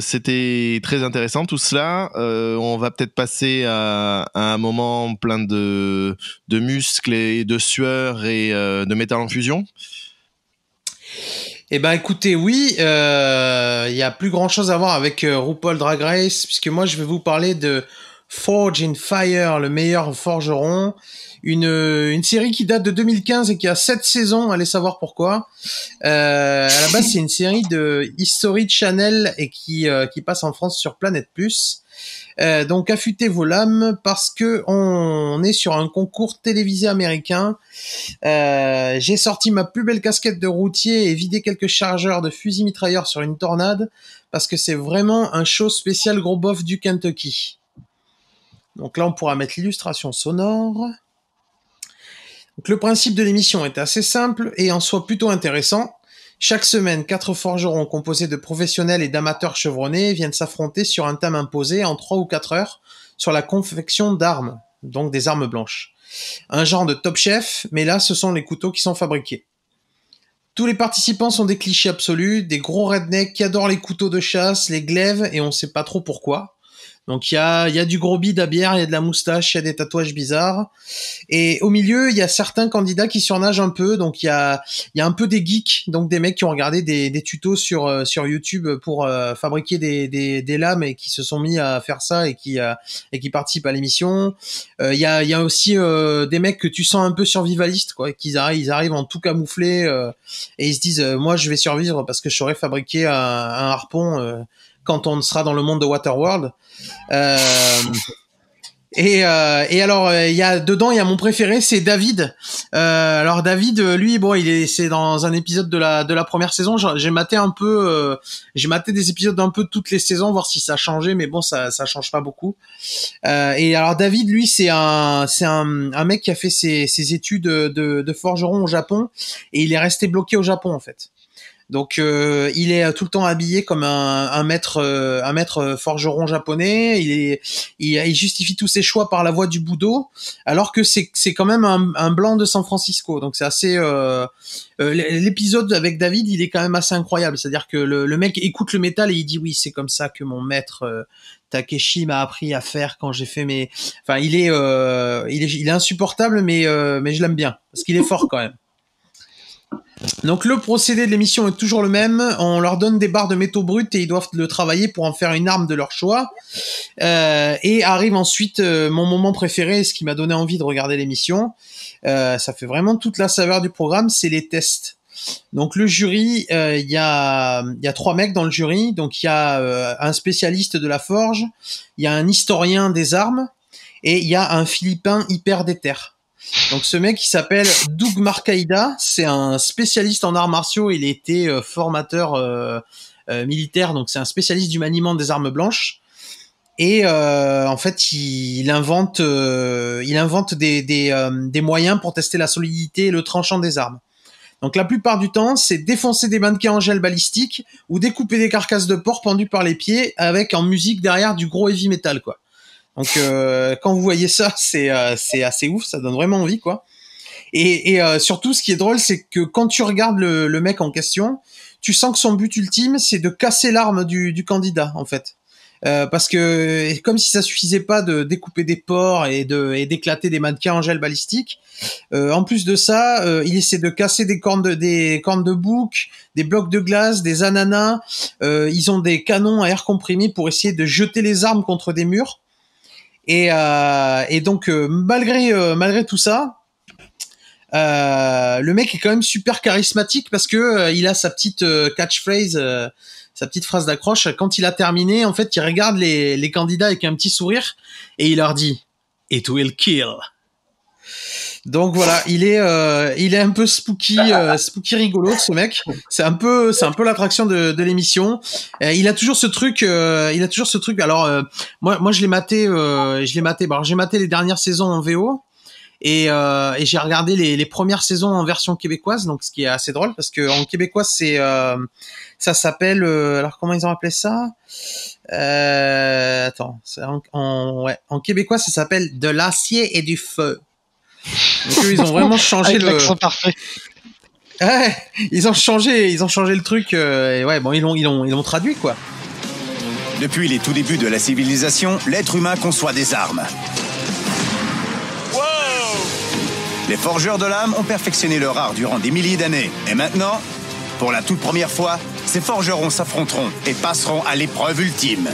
c'était très intéressant tout cela. On va peut-être passer à un moment plein de muscles et de sueur et de métal en fusion. Eh ben, écoutez, oui, y a plus grand chose à voir avec RuPaul Drag Race, puisque moi je vais vous parler de Forge in Fire, le meilleur forgeron, une série qui date de 2015 et qui a 7 saisons, allez savoir pourquoi. À la base, c'est une série de History Channel et qui passe en France sur Planète Plus. Donc affûtez vos lames, parce que on est sur un concours télévisé américain. J'ai sorti ma plus belle casquette de routier et vidé quelques chargeurs de fusil mitrailleur sur une tornade, parce que c'est vraiment un show spécial gros bof du Kentucky. Donc là, on pourra mettre l'illustration sonore. Donc le principe de l'émission est assez simple et en soi plutôt intéressant. Chaque semaine, 4 forgerons composés de professionnels et d'amateurs chevronnés viennent s'affronter sur un thème imposé en 3 ou 4 heures sur la confection d'armes, donc des armes blanches. Un genre de Top Chef, mais là, ce sont les couteaux qui sont fabriqués. Tous les participants sont des clichés absolus, des gros rednecks qui adorent les couteaux de chasse, les glaives, et on sait pas trop pourquoi. Donc il y a du gros bide à bière, il y a de la moustache, il y a des tatouages bizarres. Et au milieu, il y a certains candidats qui surnagent un peu. Donc il y a un peu des geeks, donc des mecs qui ont regardé des tutos sur YouTube pour fabriquer des lames et qui se sont mis à faire ça et qui participent à l'émission. Il y a aussi des mecs que tu sens un peu survivalistes, quoi, ils arrivent en tout camouflé et ils se disent moi je vais survivre parce que je saurais fabriquer un harpon quand on sera dans le monde de Waterworld. Et alors il y a mon préféré, c'est David. Alors David, lui, bon, c'est dans un épisode de la première saison. J'ai maté des épisodes d'un peu toutes les saisons, voir si ça a changé, mais bon, ça change pas beaucoup. Et alors David, lui, c'est un mec qui a fait ses études de forgeron au Japon, et il est resté bloqué au Japon en fait. Donc il est tout le temps habillé comme un maître forgeron japonais. Il justifie tous ses choix par la voie du budo, alors que c'est quand même un blanc de San Francisco. Donc c'est assez l'épisode avec David, il est quand même assez incroyable. C'est-à-dire que le mec écoute le métal et il dit oui, c'est comme ça que mon maître Takeshi m'a appris à faire quand j'ai fait mes. Enfin, il est insupportable, mais je l'aime bien parce qu'il est fort quand même. Donc le procédé de l'émission est toujours le même. On leur donne des barres de métaux bruts et ils doivent le travailler pour en faire une arme de leur choix. Et arrive ensuite mon moment préféré, ce qui m'a donné envie de regarder l'émission. Ça fait vraiment toute la saveur du programme, c'est les tests. Donc le jury, il y a 3 mecs dans le jury. Donc il y a un spécialiste de la forge, il y a un historien des armes et il y a un Philippin hyper déter. Donc ce mec il s'appelle Doug Marcaida, c'est un spécialiste en arts martiaux, il a été formateur militaire, donc c'est un spécialiste du maniement des armes blanches. Et en fait il invente des moyens pour tester la solidité et le tranchant des armes. Donc la plupart du temps, c'est défoncer des mannequins en gel balistique ou découper des carcasses de porc pendues par les pieds avec en musique derrière du gros heavy metal quoi. Donc quand vous voyez ça, c'est assez ouf, ça donne vraiment envie quoi. Et surtout ce qui est drôle, c'est que quand tu regardes le mec en question, tu sens que son but ultime, c'est de casser l'arme du candidat en fait. Parce que comme si ça suffisait pas de découper des porcs et d'éclater des mannequins en gel balistique, en plus de ça, il essaie de casser des cornes de bouc, des blocs de glace, des ananas. Ils ont des canons à air comprimé pour essayer de jeter les armes contre des murs. Et donc malgré tout ça, le mec est quand même super charismatique parce que il a sa petite catchphrase, sa petite phrase d'accroche. Quand il a terminé, en fait, il regarde les candidats avec un petit sourire et il leur dit « It will kill ». Donc voilà, il est un peu spooky rigolo ce mec. C'est un peu l'attraction de l'émission. Il a toujours ce truc. Alors moi je l'ai maté. Alors j'ai maté les dernières saisons en VO et j'ai regardé les premières saisons en version québécoise. Donc ce qui est assez drôle parce que en québécois ça s'appelle. Alors comment ils ont appelé ça? En québécois ça s'appelle De l'acier et du feu. Donc eux, ils ont vraiment changé avec l'accent parfait. Ouais, ils ont changé le truc. Et ouais, bon, ils l'ont traduit quoi. Depuis les tout débuts de la civilisation, l'être humain conçoit des armes. Wow! Les forgeurs de l'âme ont perfectionné leur art durant des milliers d'années. Et maintenant, pour la toute première fois, ces forgerons s'affronteront et passeront à l'épreuve ultime.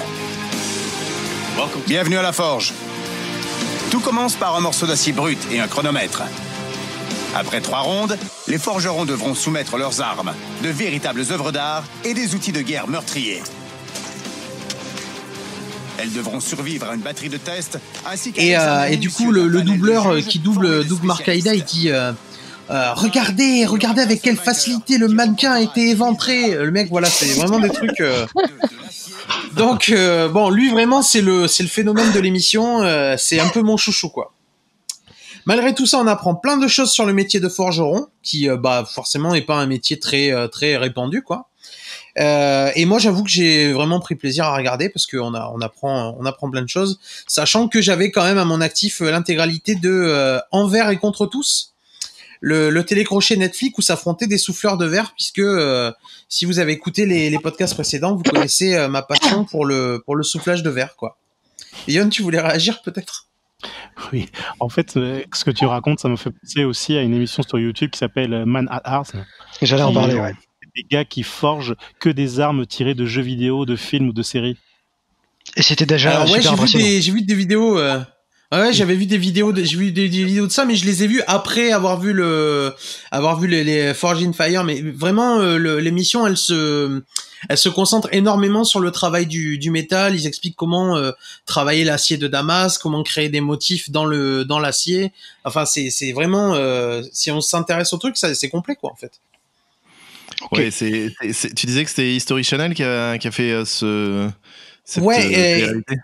Bienvenue à la forge. Tout commence par un morceau d'acier brut et un chronomètre. Après 3 rondes, les forgerons devront soumettre leurs armes, de véritables œuvres d'art et des outils de guerre meurtriers. Elles devront survivre à une batterie de tests ainsi qu'à et du coup le doubleur qui double Doug Marcaida, il dit regardez avec quelle facilité le mannequin a été éventré. Le mec, voilà, c'est vraiment des trucs. Donc bon, lui vraiment c'est le phénomène de l'émission. C'est un peu mon chouchou quoi. Malgré tout ça, on apprend plein de choses sur le métier de forgeron, qui forcément n'est pas un métier très répandu quoi. Et moi, j'avoue que j'ai vraiment pris plaisir à regarder parce qu'on apprend plein de choses, sachant que j'avais quand même à mon actif l'intégralité de Envers et contre tous. Le télécrochet Netflix où s'affrontaient des souffleurs de verre, puisque si vous avez écouté les podcasts précédents, vous connaissez ma passion pour le soufflage de verre, quoi. Et Yon, tu voulais réagir peut-être ? Oui, en fait, ce que tu racontes, ça me fait penser aussi à une émission sur YouTube qui s'appelle Man at Arts. J'allais en parler, ouais. Des gars qui forgent que des armes tirées de jeux vidéo, de films ou de séries. Et c'était déjà super impressionnant. J'ai vu des vidéos. Ouais, j'avais vu des vidéos de ça, mais je les ai vues après avoir vu les Forged in Fire. Mais vraiment, l'émission, elle se concentre énormément sur le travail du métal. Ils expliquent comment travailler l'acier de Damas, comment créer des motifs dans l'acier. Enfin, c'est vraiment, si on s'intéresse au truc, c'est complet, quoi, en fait. Okay. Ouais, tu disais que c'était History Channel qui a fait cette ouais, réalité.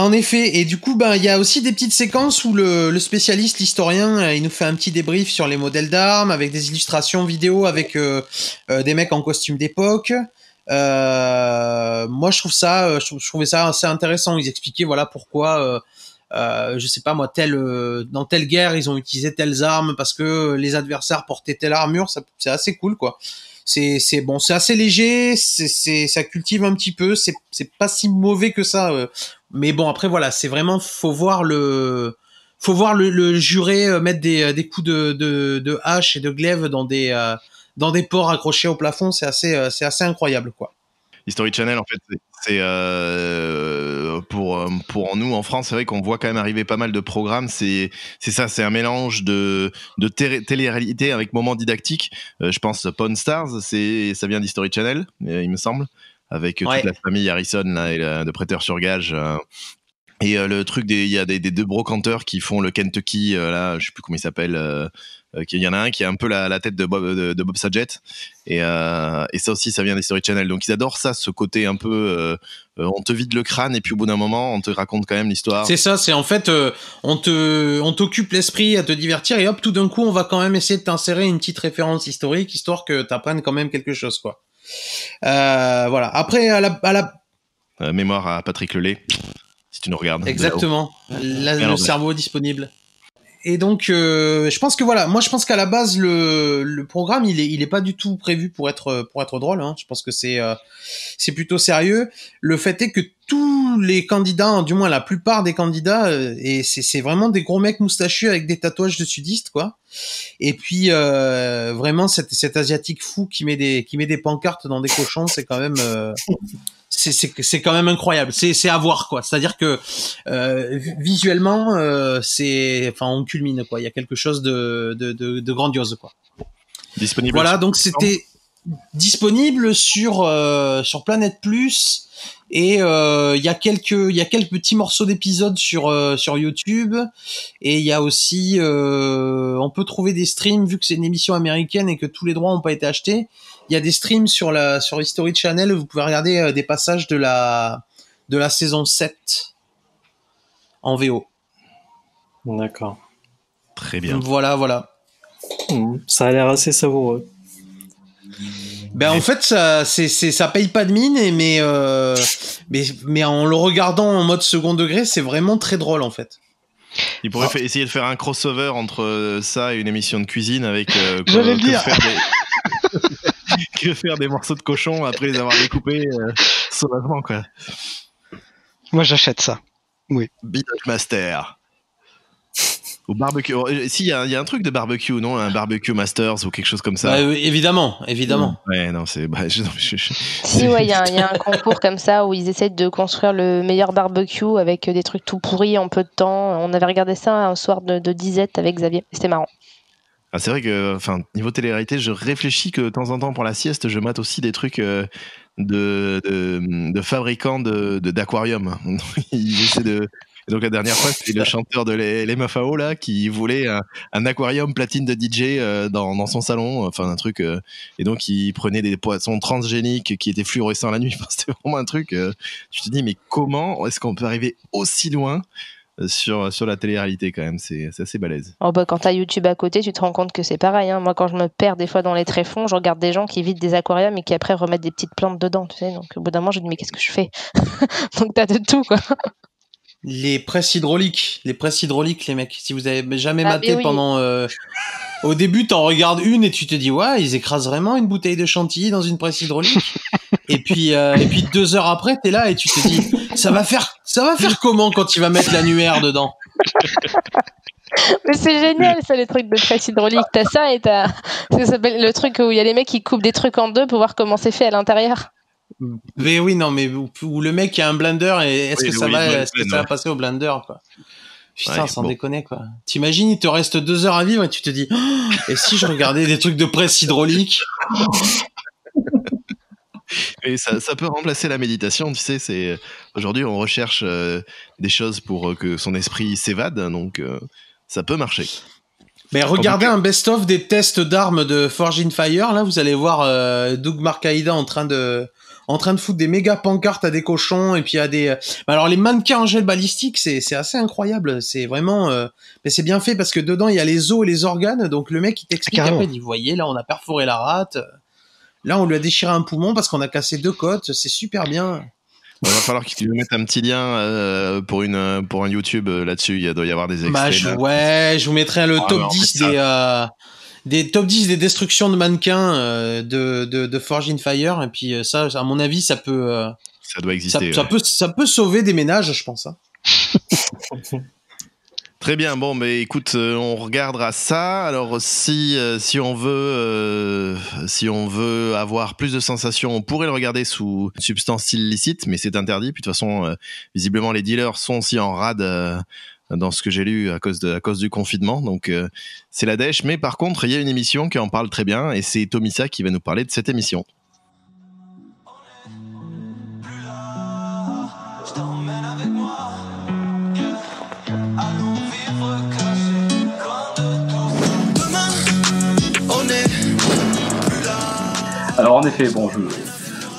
En effet, et du coup, il y a aussi des petites séquences où le spécialiste, l'historien, il nous fait un petit débrief sur les modèles d'armes, avec des illustrations vidéo, avec des mecs en costume d'époque. Moi, je trouvais ça assez intéressant. Ils expliquaient voilà pourquoi, je sais pas moi, dans telle guerre, ils ont utilisé telles armes parce que les adversaires portaient telle armure. C'est assez cool, quoi. C'est bon, c'est assez léger, ça cultive un petit peu, c'est pas si mauvais que ça. Mais bon, après voilà, c'est vraiment faut voir le juré mettre des coups de hache et de glaive dans des ports accrochés au plafond, c'est assez incroyable, quoi. History Channel, en fait, c'est pour nous en France, c'est vrai qu'on voit quand même arriver pas mal de programmes. C'est ça, c'est un mélange de télé-réalité avec moments didactiques. Je pense Pawn Stars, ça vient d'History Channel, il me semble, avec toute la famille Harrison là, et de Prêteurs sur Gage. Et le truc il y a des deux brocanteurs qui font le Kentucky, là, je sais plus comment il s'appelle. Il y en a un qui a un peu la tête de Bob Saget, et ça aussi, ça vient d'History Channel. Donc ils adorent ça, ce côté un peu on te vide le crâne et puis au bout d'un moment on te raconte quand même l'histoire. C'est ça, c'est en fait on t'occupe l'esprit à te divertir et hop, tout d'un coup on va quand même essayer de t'insérer une petite référence historique histoire que t'apprennes quand même quelque chose, quoi. Voilà. Après à la mémoire à Patrick Lelay, si tu nous regardes. Exactement. Le cerveau disponible. Et donc, je pense que voilà, moi je pense qu'à la base le programme il est pas du tout prévu pour être drôle. Hein. Je pense que c'est plutôt sérieux. Le fait est que tous les candidats, du moins la plupart des candidats, et c'est vraiment des gros mecs moustachus avec des tatouages de sudistes, quoi. Et puis vraiment cet asiatique fou qui met des pancartes dans des cochons, c'est quand même c'est quand même incroyable. C'est à voir, quoi. C'est-à-dire que visuellement, on culmine, quoi. Il y a quelque chose de grandiose, quoi. Disponible. Voilà, donc c'était disponible sur Planète Plus, et il y a quelques petits morceaux d'épisodes sur YouTube, et il y a aussi on peut trouver des streams, vu que c'est une émission américaine et que tous les droits n'ont pas été achetés. Il y a des streams sur History Channel, vous pouvez regarder des passages de la saison 7 en VO. D'accord. Très bien. Voilà. Ça a l'air assez savoureux. En fait, ça paye pas de mine, mais en le regardant en mode second degré, c'est vraiment très drôle, en fait. Il pourrait essayer de faire un crossover entre ça et une émission de cuisine avec j'allais le dire. Que faire des morceaux de cochon après les avoir découpés sauvagement, quoi. Moi j'achète ça. Oui. Beatles Master. Au barbecue. Si, il y a un truc de barbecue, non? Un barbecue Masters ou quelque chose comme ça. Évidemment. Ouais, non, c'est. Si, ouais, il y a un concours comme ça où ils essaient de construire le meilleur barbecue avec des trucs tout pourris en peu de temps. On avait regardé ça un soir de disette avec Xavier. C'était marrant. Ah, c'est vrai que, niveau télé-réalité, je réfléchis que de temps en temps pour la sieste, je mate aussi des trucs de fabricants d'aquarium. Ils essaient de. Et donc la dernière fois, c'était le chanteur de l'MFAO là qui voulait un aquarium platine de DJ dans son salon, un truc. Et donc il prenait des poissons transgéniques qui étaient fluorescents la nuit. C'était vraiment un truc. Tu te dis mais comment est-ce qu'on peut arriver aussi loin sur la télé-réalité quand même, c'est assez balèze. Quand t'as YouTube à côté, tu te rends compte que c'est pareil. Hein. Moi, quand je me perds des fois dans les tréfonds, je regarde des gens qui vident des aquariums et qui après remettent des petites plantes dedans, tu sais. Donc au bout d'un moment, je me dis mais qu'est-ce que je fais? Donc t'as de tout, quoi. Les presses hydrauliques, les mecs. Si vous avez jamais maté pendant, au début, t'en regardes une et tu te dis ouais, ils écrasent vraiment une bouteille de chantilly dans une presse hydraulique. et puis 2 heures après, t'es là et tu te dis ça va faire comment quand il va mettre l'annuaire dedans? Mais c'est génial, ça, les trucs de presse hydraulique. T'as ça et ça s'appelle le truc où il y a les mecs qui coupent des trucs en deux pour voir comment c'est fait à l'intérieur. Mais oui, non, mais où le mec a un blender et est-ce que ça va passer au blender, quoi. Putain, sans déconner, quoi. T'imagines, il te reste 2 heures à vivre et tu te dis, et si je regardais des trucs de presse hydraulique? Et ça peut remplacer la méditation, tu sais. Aujourd'hui, on recherche des choses pour que son esprit s'évade, donc ça peut marcher. Mais regardez un best-of des tests d'armes de Forge in Fire, là, vous allez voir Doug Marcaida en train de en train de foutre des méga pancartes à des cochons et puis à des. Alors les mannequins en gel balistique, c'est assez incroyable. C'est vraiment, mais c'est bien fait parce que dedans il y a les os et les organes. Donc le mec il t'explique après, il dit, voyez là on a perforé la rate, là on lui a déchiré un poumon parce qu'on a cassé 2 côtes. C'est super bien. Il va falloir que tu me mettes un petit lien pour un YouTube là-dessus. Il doit y avoir des extraits. Je vous mettrai le top 10 des top 10 des destructions de mannequins de Forged in Fire. Et puis ça, à mon avis, ça peut. Ça doit exister. Ça peut sauver des ménages, je pense. Hein. Très bien, bon, mais écoute, on regardera ça. Alors, si on veut avoir plus de sensations, on pourrait le regarder sous substance illicite, mais c'est interdit. Puis de toute façon, visiblement, les dealers sont aussi en rade dans ce que j'ai lu à cause du confinement. Donc, c'est la dèche. Mais par contre, il y a une émission qui en parle très bien, et c'est Tomissa qui va nous parler de cette émission. Alors en effet, bon,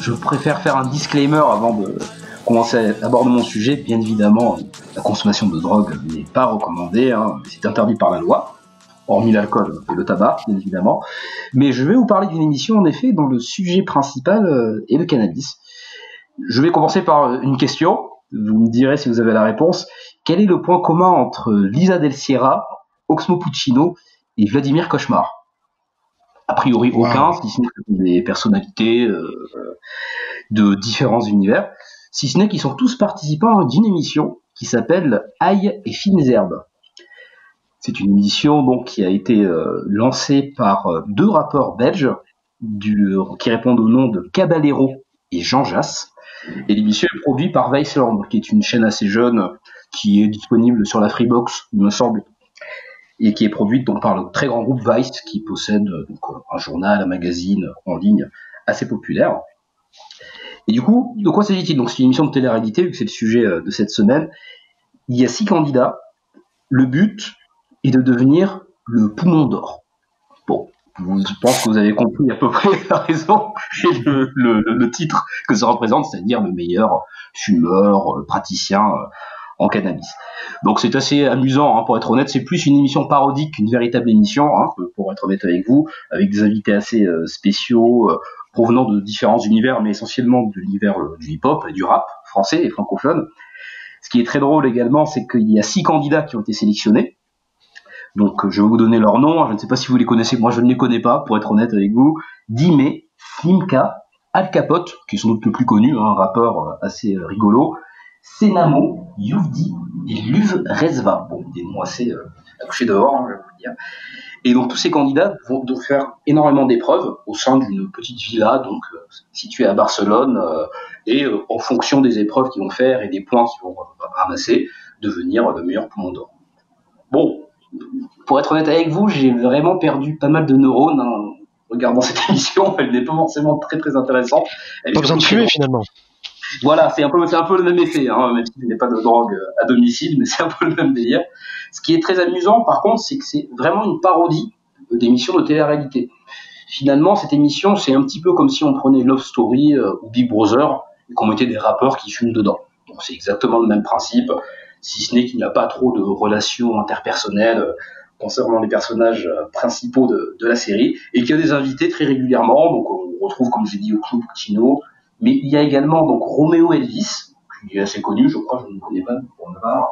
je préfère faire un disclaimer avant de commencer à aborder mon sujet. Bien évidemment, la consommation de drogue n'est pas recommandée, hein, c'est interdit par la loi, hormis l'alcool et le tabac, bien évidemment. Mais je vais vous parler d'une émission, en effet, dont le sujet principal est le cannabis. Je vais commencer par une question, vous me direz si vous avez la réponse. Quel est le point commun entre Lisa Del Sierra, Oxmo Puccino et Vladimir Cauchemar ? A priori aucun, si ce n'est des personnalités de différents univers, si ce n'est qu'ils sont tous participants d'une émission qui s'appelle Ail et fines herbes. C'est une émission donc qui a été lancée par 2 rappeurs belges qui répondent au nom de Caballero et Jean Jass. Et l'émission est produite par Viceland, qui est une chaîne assez jeune qui est disponible sur la Freebox, il me semble, et qui est produite donc par le très grand groupe Vice, qui possède donc un journal, un magazine en ligne assez populaire. Et du coup, de quoi s'agit-il ? Donc c'est une émission de télé-réalité, vu que c'est le sujet de cette semaine. Il y a 6 candidats. Le but est de devenir le poumon d'or. Bon, je pense que vous avez compris à peu près la raison et le titre que ça représente, c'est-à-dire le meilleur fumeur, praticien en cannabis. Donc c'est assez amusant, hein, pour être honnête, c'est plus une émission parodique qu'une véritable émission, hein, pour être honnête avec vous, avec des invités assez spéciaux, provenant de différents univers, mais essentiellement de l'univers du hip-hop et du rap français et francophone. Ce qui est très drôle également, c'est qu'il y a 6 candidats qui ont été sélectionnés. Donc je vais vous donner leurs noms, je ne sais pas si vous les connaissez, moi je ne les connais pas, pour être honnête avec vous. Dimé, Slimka, Al Capote, qui est sans doute le plus connu, un rappeur assez rigolo, Senamo, Youvdi et Luv Rezva. Bon, des noms assez à coucher dehors, hein, je vais vous dire. Et donc tous ces candidats vont faire énormément d'épreuves au sein d'une petite villa, donc située à Barcelone, et en fonction des épreuves qu'ils vont faire et des points qu'ils vont ramasser, devenir le meilleur poumon d'or. Bon, pour être honnête avec vous, j'ai vraiment perdu pas mal de neurones en regardant cette émission. Elle n'est pas forcément très très intéressante. Pas besoin de fumer finalement. Voilà, c'est un peu le même effet, hein, même s'il n'y a pas de drogue à domicile, mais c'est un peu le même délire. Ce qui est très amusant, par contre, c'est que c'est vraiment une parodie d'émissions de télé-réalité. Finalement, cette émission, c'est un petit peu comme si on prenait Love Story ou Big Brother et qu'on mettait des rappeurs qui fument dedans. Donc c'est exactement le même principe, si ce n'est qu'il n'y a pas trop de relations interpersonnelles concernant les personnages principaux de la série, et qu'il y a des invités très régulièrement. Donc on retrouve, comme j'ai dit, Oxmo Puccino, mais il y a également donc Roméo Elvis, qui est assez connu, je crois, je ne le connais pas pour ma part.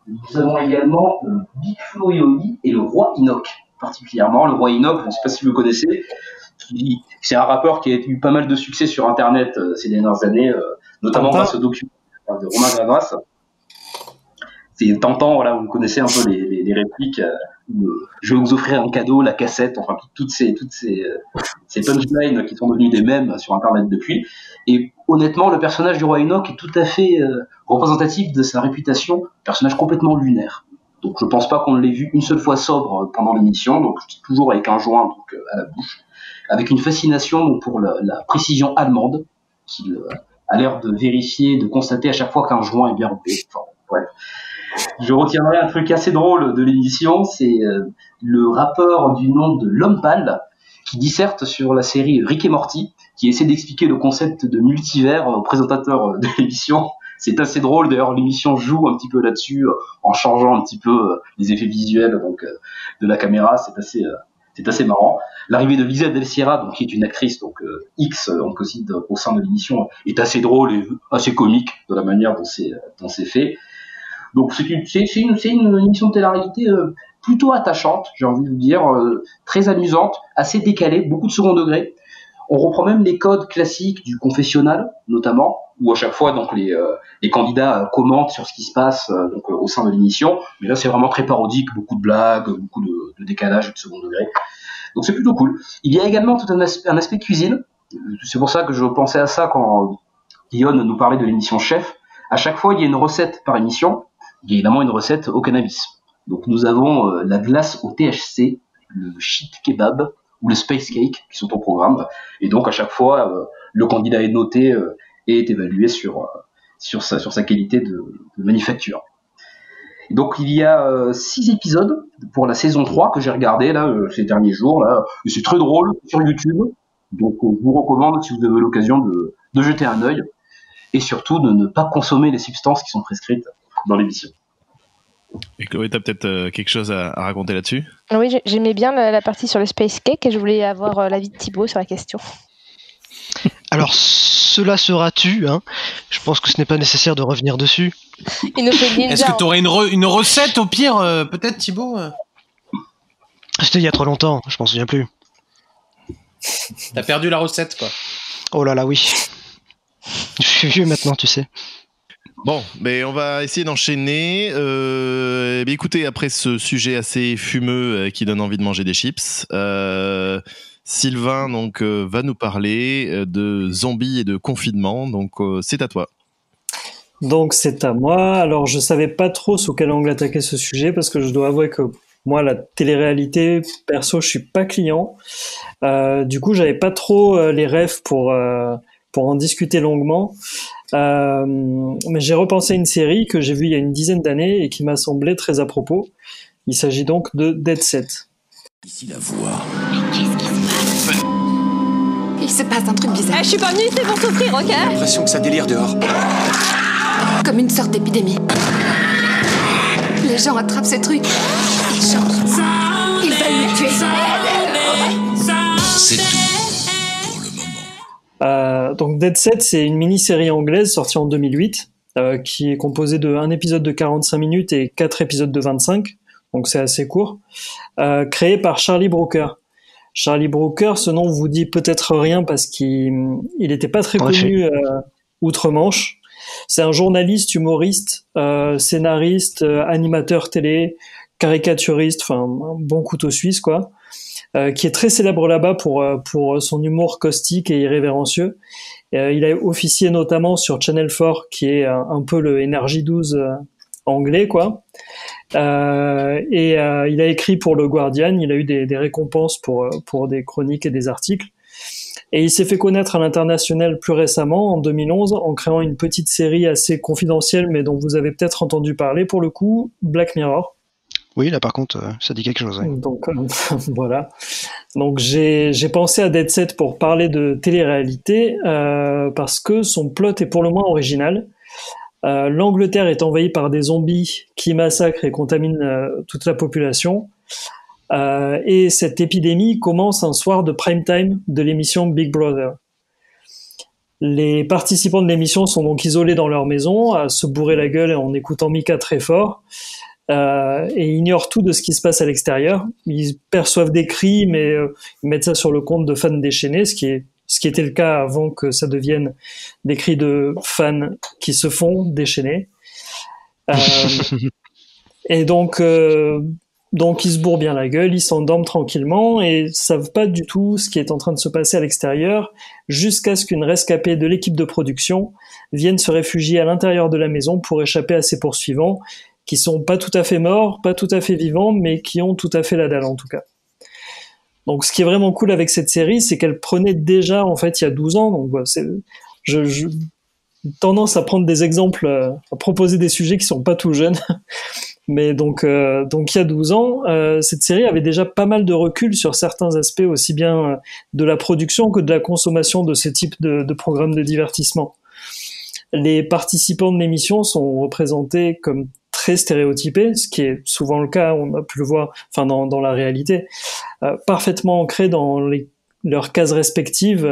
Nous avons également Big Flo et Oli et le Roi Enoch, particulièrement. Le Roi Enoch, je ne sais pas si vous le connaissez, c'est un rappeur qui a eu pas mal de succès sur Internet ces dernières années, notamment grâce au documentaire de Romain Gavras. C'est tentant, voilà, vous connaissez un peu les répliques. Je vais vous offrir un cadeau, la cassette, enfin toutes ces punchlines qui sont devenues des mèmes sur Internet depuis. Et honnêtement, le personnage du Roi Enoch est tout à fait représentatif de sa réputation, personnage complètement lunaire. Donc je pense pas qu'on l'ait vu une seule fois sobre pendant l'émission, donc toujours avec un joint à la bouche, avec une fascination donc, pour la précision allemande, qu'il a l'air de vérifier, de constater à chaque fois qu'un joint est bien roulé. Enfin, bref. Je retiendrai un truc assez drôle de l'émission, c'est le rappeur du nom de L'Homme Pâle qui disserte sur la série Rick et Morty qui essaie d'expliquer le concept de multivers au présentateur de l'émission. C'est assez drôle, d'ailleurs l'émission joue un petit peu là-dessus en changeant un petit peu les effets visuels de la caméra, c'est assez marrant. L'arrivée de Lisa Del Sierra, donc qui est une actrice X donc aussi au sein de l'émission, est assez drôle et assez comique de la manière dont c'est fait. Donc c'est une émission de télé-réalité plutôt attachante, j'ai envie de vous dire, très amusante, assez décalée, beaucoup de second degré. On reprend même les codes classiques du confessionnal, notamment, où à chaque fois donc les candidats commentent sur ce qui se passe au sein de l'émission. Mais là, c'est vraiment très parodique, beaucoup de blagues, beaucoup de décalage et de second degré. Donc c'est plutôt cool. Il y a également tout un aspect cuisine. C'est pour ça que je pensais à ça quand Guillaume nous parlait de l'émission Chef. À chaque fois, il y a une recette par émission. Il y a évidemment une recette au cannabis. Donc nous avons la glace au THC, le shit kebab ou le space cake qui sont au programme. Et donc à chaque fois, le candidat est noté et est évalué sur sa qualité de manufacture. Et donc il y a 6 épisodes pour la saison 3 que j'ai regardé là ces derniers jours là. Et c'est très drôle sur YouTube. Donc je vous recommande, si vous avez l'occasion, de jeter un œil et surtout de ne pas consommer les substances qui sont prescrites dans l'émission. Et Chloé, t'as peut-être quelque chose à raconter là-dessus ? Oui, j'aimais bien la partie sur le space cake et je voulais avoir l'avis de Thibaut sur la question. Alors, cela sera tu, hein. Je pense que ce n'est pas nécessaire de revenir dessus. Il nous fait ninja. Est-ce que t'aurais une recette au pire, peut-être, Thibaut ? C'était il y a trop longtemps, je m'en souviens plus. T'as perdu la recette, quoi. Oh là là, oui. Je suis vieux maintenant, tu sais. Bon, mais on va essayer d'enchaîner. Écoutez, après ce sujet assez fumeux qui donne envie de manger des chips, Sylvain donc va nous parler de zombies et de confinement. Donc c'est à toi. Donc c'est à moi. Alors je savais pas trop sous quel angle attaquer ce sujet parce que je dois avouer que moi la télé-réalité perso je suis pas client. Du coup j'avais pas trop les refs pour en discuter longuement. Mais j'ai repensé à une série que j'ai vue il y a une dizaine d'années et qui m'a semblé très à propos. Il s'agit donc de Dead Set. Ici la voix. Mais qu'est-ce qui se passe ? Il se passe un truc bizarre. Je suis pas venue ici pour souffrir, ok ? J'ai l'impression que ça délire dehors. Comme une sorte d'épidémie. Les gens attrapent ces trucs. Ils changent. Ils veulent me tuer. C'est tout pour le moment. Donc Dead Set, c'est une mini-série anglaise sortie en 2008 qui est composée de 1 épisode de 45 minutes et 4 épisodes de 25. Donc c'est assez court. Créé par Charlie Brooker. Charlie Brooker, ce nom vous dit peut-être rien parce qu'il était pas très connu outre-Manche. C'est un journaliste, humoriste, scénariste, animateur télé, caricaturiste, enfin un bon couteau suisse quoi, qui est très célèbre là-bas pour son humour caustique et irrévérencieux. Il a officié notamment sur Channel 4, qui est un peu le Energy 12 anglais quoi. Il a écrit pour le Guardian, il a eu des récompenses pour des chroniques et des articles. Et il s'est fait connaître à l'international plus récemment, en 2011, en créant une petite série assez confidentielle, mais dont vous avez peut-être entendu parler pour le coup, Black Mirror. Oui, là par contre, ça dit quelque chose. Ouais. Donc voilà. Donc j'ai pensé à Dead Set pour parler de télé-réalité, parce que son plot est pour le moins original. L'Angleterre est envahie par des zombies qui massacrent et contaminent toute la population. Et cette épidémie commence un soir de prime time de l'émission Big Brother. Les participants de l'émission sont donc isolés dans leur maison, à se bourrer la gueule en écoutant Mika très fort, et ignorent tout de ce qui se passe à l'extérieur. Ils perçoivent des cris, mais ils mettent ça sur le compte de fans déchaînés, ce qui était le cas avant que ça devienne des cris de fans qui se font déchaîner. Et donc ils se bourrent bien la gueule, ils s'endorment tranquillement et savent pas du tout ce qui est en train de se passer à l'extérieur jusqu'à ce qu'une rescapée de l'équipe de production vienne se réfugier à l'intérieur de la maison pour échapper à ses poursuivants qui sont pas tout à fait morts, pas tout à fait vivants, mais qui ont tout à fait la dalle en tout cas. Donc ce qui est vraiment cool avec cette série, c'est qu'elle prenait déjà en fait il y a 12 ans, donc je tendance à prendre des exemples, à proposer des sujets qui sont pas tout jeunes. Mais donc il y a 12 ans, cette série avait déjà pas mal de recul sur certains aspects, aussi bien de la production que de la consommation de ce type de programmes de divertissement. Les participants de l'émission sont représentés comme très stéréotypés, ce qui est souvent le cas, on a pu le voir, enfin dans la réalité, parfaitement ancrés dans leurs cases respectives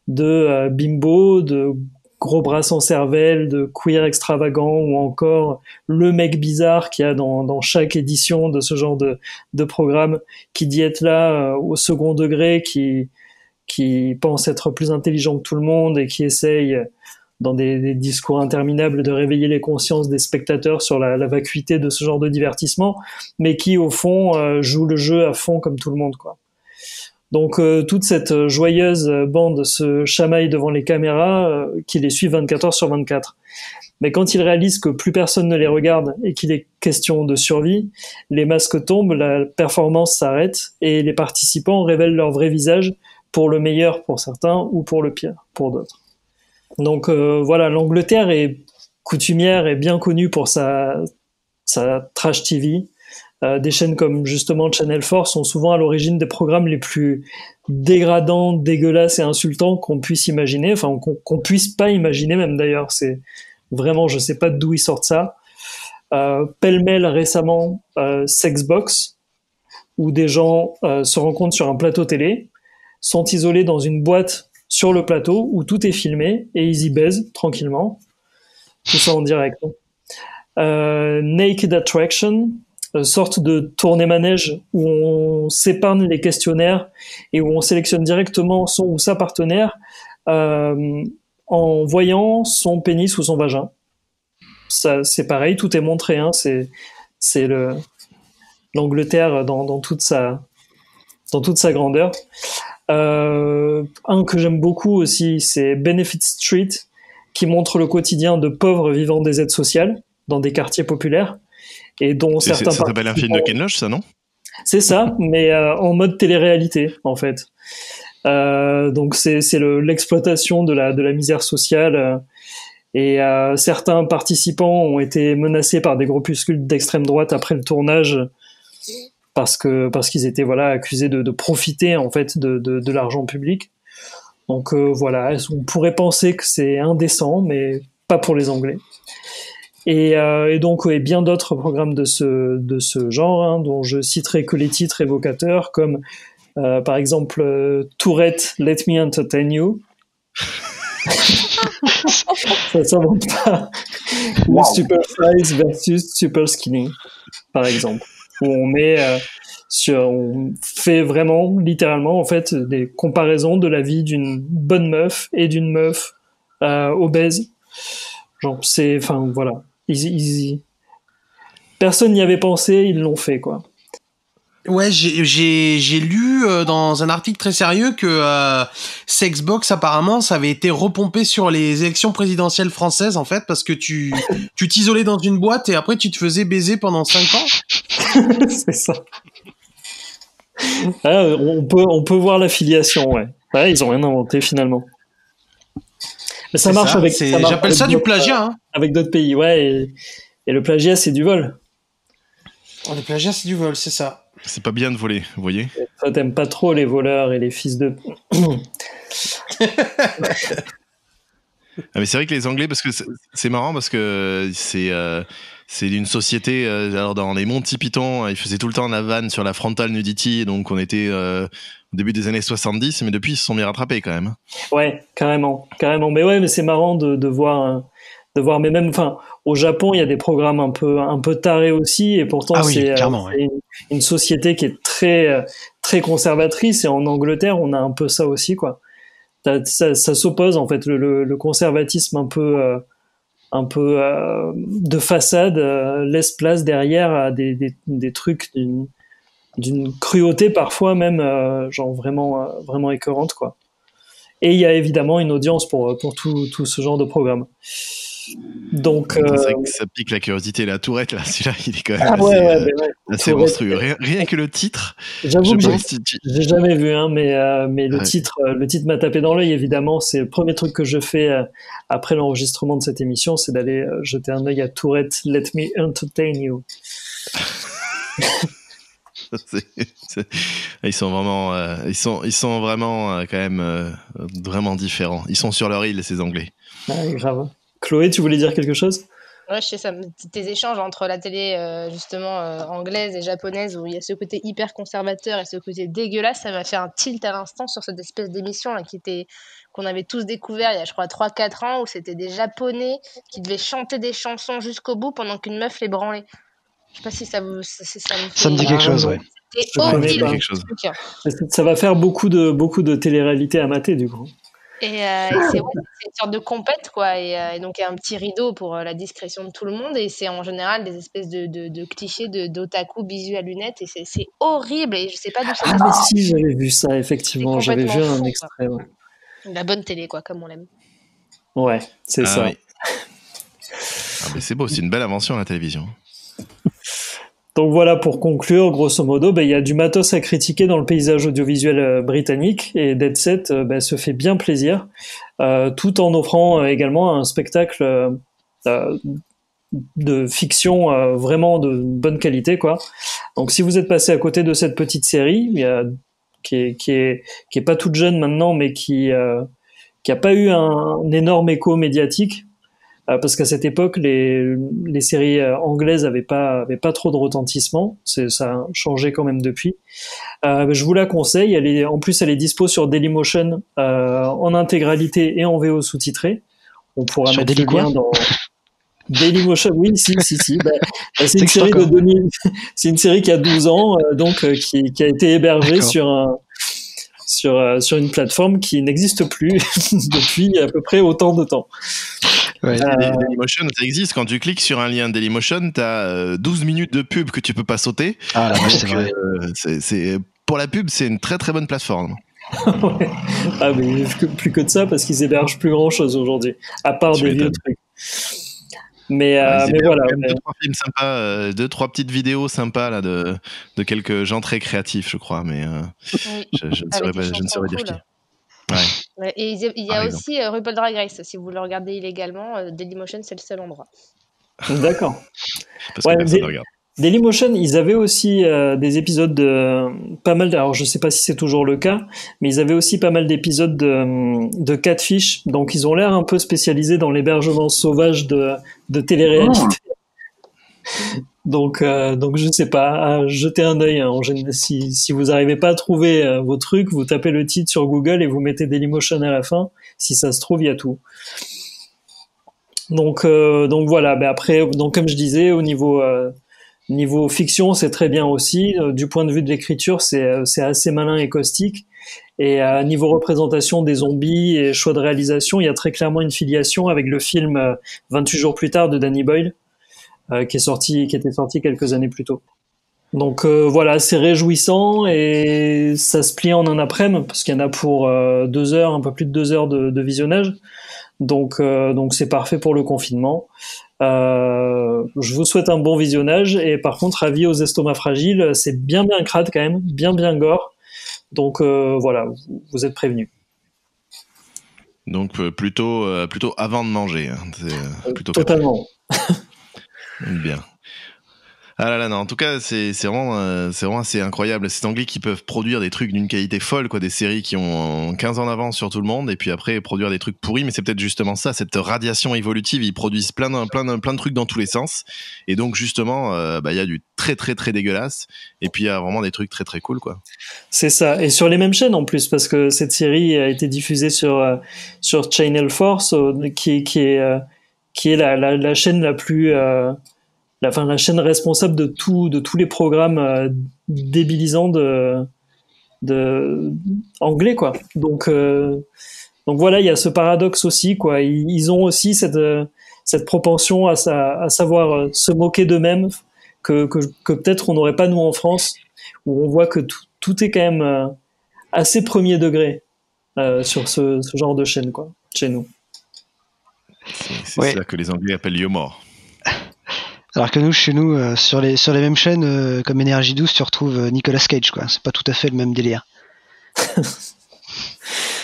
de bimbo, de gros bras sans cervelle, de queer extravagant, ou encore le mec bizarre qu'il y a dans chaque édition de ce genre de programme, qui dit être là au second degré, qui pense être plus intelligent que tout le monde et qui essaye dans des discours interminables de réveiller les consciences des spectateurs sur la vacuité de ce genre de divertissement, mais qui au fond joue le jeu à fond comme tout le monde, quoi. Donc toute cette joyeuse bande se chamaille devant les caméras qui les suivent 24 heures sur 24. Mais quand ils réalisent que plus personne ne les regarde et qu'il est question de survie, les masques tombent, la performance s'arrête et les participants révèlent leur vrai visage, pour le meilleur pour certains ou pour le pire pour d'autres. Donc voilà, l'Angleterre est coutumière et bien connue pour sa trash TV. Des chaînes comme justement Channel 4 sont souvent à l'origine des programmes les plus dégradants, dégueulasses et insultants qu'on puisse imaginer, enfin qu'on puisse pas imaginer même d'ailleurs. C'est vraiment, je sais pas d'où ils sortent ça. Pêle-mêle récemment, Sexbox, où des gens se rencontrent sur un plateau télé, sont isolés dans une boîte sur le plateau où tout est filmé et ils y baisent tranquillement. Tout ça en direct. Naked Attraction, sorte de tournée-manège où on s'épargne les questionnaires et où on sélectionne directement son ou sa partenaire en voyant son pénis ou son vagin. Ça, c'est pareil, tout est montré, hein, c'est l'Angleterre dans toute sa grandeur. Un que j'aime beaucoup aussi, c'est Benefit Street, qui montre le quotidien de pauvres vivant des aides sociales dans des quartiers populaires. Et dont certains ça s'appelle un film de Ken Loach, ça, non? C'est ça, mais en mode télé-réalité, en fait. Donc c'est l'exploitation de la misère sociale. Et certains participants ont été menacés par des groupuscules d'extrême droite après le tournage parce qu'ils étaient accusés de profiter en fait de l'argent public. Donc voilà, on pourrait penser que c'est indécent, mais pas pour les Anglais. Et donc bien d'autres programmes de ce genre, hein, dont je citerai que les titres évocateurs, comme par exemple Tourette, Let Me Entertain You. Ça s'invente pas. Wow. Super Size versus Super Skinny, par exemple, où on fait vraiment littéralement en fait des comparaisons de la vie d'une bonne meuf et d'une meuf obèse. Genre voilà. Personne n'y avait pensé, ils l'ont fait, quoi. Ouais, j'ai lu dans un article très sérieux que Sexbox, apparemment, ça avait été repompé sur les élections présidentielles françaises, en fait, parce que tu t'isolais dans une boîte et après tu te faisais baiser pendant 5 ans. C'est ça. Ah, on peut voir l'affiliation, ouais. Ouais, ils ont rien inventé, finalement. Mais ça marche avec... J'appelle ça du plagiat, hein. Avec d'autres pays, ouais. Et le plagiat, c'est du vol. Le plagiat, c'est du vol, c'est ça. C'est pas bien de voler, vous voyez. Toi, t'aimes pas trop les voleurs et les fils de... Mais c'est vrai que les Anglais, parce que c'est marrant, parce que c'est une société, alors dans les Monty Python, ils faisaient tout le temps la vanne sur la frontal nudity, donc on était au début des années 70, mais depuis ils se sont mis rattrapés quand même. Ouais, carrément. Mais c'est marrant de voir, mais même, au Japon, il y a des programmes un peu tarés aussi, et pourtant c'est une société qui est très, très conservatrice, et en Angleterre, on a un peu ça aussi, quoi. Ça s'oppose, en fait, le conservatisme un peu de façade laisse place derrière à des trucs d'une cruauté parfois même genre vraiment écœurante, quoi. Et il y a évidemment une audience pour tout ce genre de programme. Donc, c'est vrai que ça pique la curiosité. La tourette, là, celui-là, il est quand même assez monstrueux. Rien que le titre. J'avoue que j'ai jamais vu, hein, mais le titre m'a tapé dans l'œil. Évidemment, c'est le premier truc que je fais après l'enregistrement de cette émission, c'est d'aller jeter un œil à Tourette. Let me entertain you. Ils sont vraiment quand même vraiment différents. Ils sont sur leur île, ces Anglais. Ouais, grave. Chloé, tu voulais dire quelque chose? Ouais, je sais ça. Tes échanges entre la télé justement anglaise et japonaise où il y a ce côté hyper conservateur et ce côté dégueulasse, ça m'a fait un tilt à l'instant sur cette espèce d'émission là qu'on avait tous découvert il y a je crois 3-4 ans où c'était des japonais qui devaient chanter des chansons jusqu'au bout pendant qu'une meuf les branlait. Je sais pas si ça vous ça me dit quelque chose, ouais. C'était horrible. Ça va faire beaucoup de télé-réalité à mater du coup. Et c'est une sorte de compète, quoi. Et donc, il y a un petit rideau pour la discrétion de tout le monde. Et c'est en général des espèces de clichés d'otaku bisu à lunettes. Et c'est horrible. Et je sais pas d'où ça vient. Ah, mais si, j'avais vu ça, effectivement. J'avais vu un extrait. Ouais. La bonne télé, quoi, comme on l'aime. Ouais, c'est ça. Oui. Mais c'est beau, c'est une belle invention, la télévision. Donc voilà, pour conclure, grosso modo, il y a du matos à critiquer dans le paysage audiovisuel britannique et Dead Set se fait bien plaisir, tout en offrant également un spectacle de fiction vraiment de bonne qualité, quoi. Donc si vous êtes passé à côté de cette petite série, qui est pas toute jeune maintenant, mais qui a pas eu un énorme écho médiatique. Parce qu'à cette époque, les séries anglaises avaient pas trop de retentissement. Ça a changé quand même depuis. Je vous la conseille. En plus, elle est dispo sur Dailymotion en intégralité et en VO sous-titré. On pourra mettre le lien dans Dailymotion. Oui, si. C'est une série de 2000. C'est une série qui a 12 ans, qui a été hébergée sur une plateforme qui n'existe plus depuis à peu près autant de temps. Ouais. Dailymotion, ça existe. Quand tu cliques sur un lien Dailymotion, tu as 12 minutes de pub que tu peux pas sauter. Ah, la vache, c'est vrai. Pour la pub, c'est une très très bonne plateforme. Ouais. Ah, mais plus que de ça, parce qu'ils hébergent plus grand chose aujourd'hui, à part des vieux trucs. Mais voilà. Deux-trois films sympas, 2-3 petites vidéos sympas là, de quelques gens très créatifs, je crois. Mais je ne saurais dire qui. Ouais. Et il y a aussi RuPaul Drag Race, si vous le regardez illégalement, Dailymotion c'est le seul endroit. D'accord. Parce que personne ne regarde. Dailymotion, ils avaient aussi des épisodes de pas mal. Alors je sais pas si c'est toujours le cas, mais ils avaient aussi pas mal d'épisodes de Catfish. Donc ils ont l'air un peu spécialisés dans l'hébergement sauvage de télé-réalité. Donc je sais pas, jetez un œil. Hein. Si vous n'arrivez pas à trouver vos trucs, vous tapez le titre sur Google et vous mettez Dailymotion à la fin. Si ça se trouve, il y a tout. Donc voilà. Après, comme je disais, au niveau fiction, c'est très bien aussi. Du point de vue de l'écriture, c'est assez malin et caustique. Et niveau représentation des zombies et choix de réalisation, il y a très clairement une filiation avec le film 28 jours plus tard de Danny Boyle. Qui était sorti quelques années plus tôt. Donc voilà, c'est réjouissant et ça se plie en un après-midi parce qu'il y en a pour 2 heures, un peu plus de 2 heures de visionnage. Donc c'est parfait pour le confinement. Je vous souhaite un bon visionnage et par contre avis aux estomacs fragiles, c'est bien crade quand même, bien gore. Donc voilà, vous êtes prévenus. Donc plutôt avant de manger. Hein. Plutôt totalement. Bien. Ah là là, non, en tout cas, c'est vraiment assez incroyable. Ces Anglais qui peuvent produire des trucs d'une qualité folle, quoi, des séries qui ont 15 ans d'avance sur tout le monde, et puis après produire des trucs pourris, mais c'est peut-être justement ça, cette radiation évolutive, ils produisent plein de trucs dans tous les sens, et donc justement, y a du très très très dégueulasse, et puis il y a vraiment des trucs très très cool, quoi. C'est ça, et sur les mêmes chaînes en plus, parce que cette série a été diffusée sur Channel 4, qui est la chaîne la plus la chaîne responsable de tous les programmes débilisants de anglais, quoi. Donc voilà, il y a ce paradoxe aussi, quoi. Ils ont aussi cette propension à savoir se moquer d'eux-mêmes que peut-être on n'aurait pas nous en France, où on voit que tout est quand même assez premier degré sur ce genre de chaîne, quoi, chez nous. C'est ça que les Anglais appellent l'humour. Alors que nous, chez nous, sur les mêmes chaînes, comme Énergie 12, tu retrouves Nicolas Cage, quoi. C'est pas tout à fait le même délire.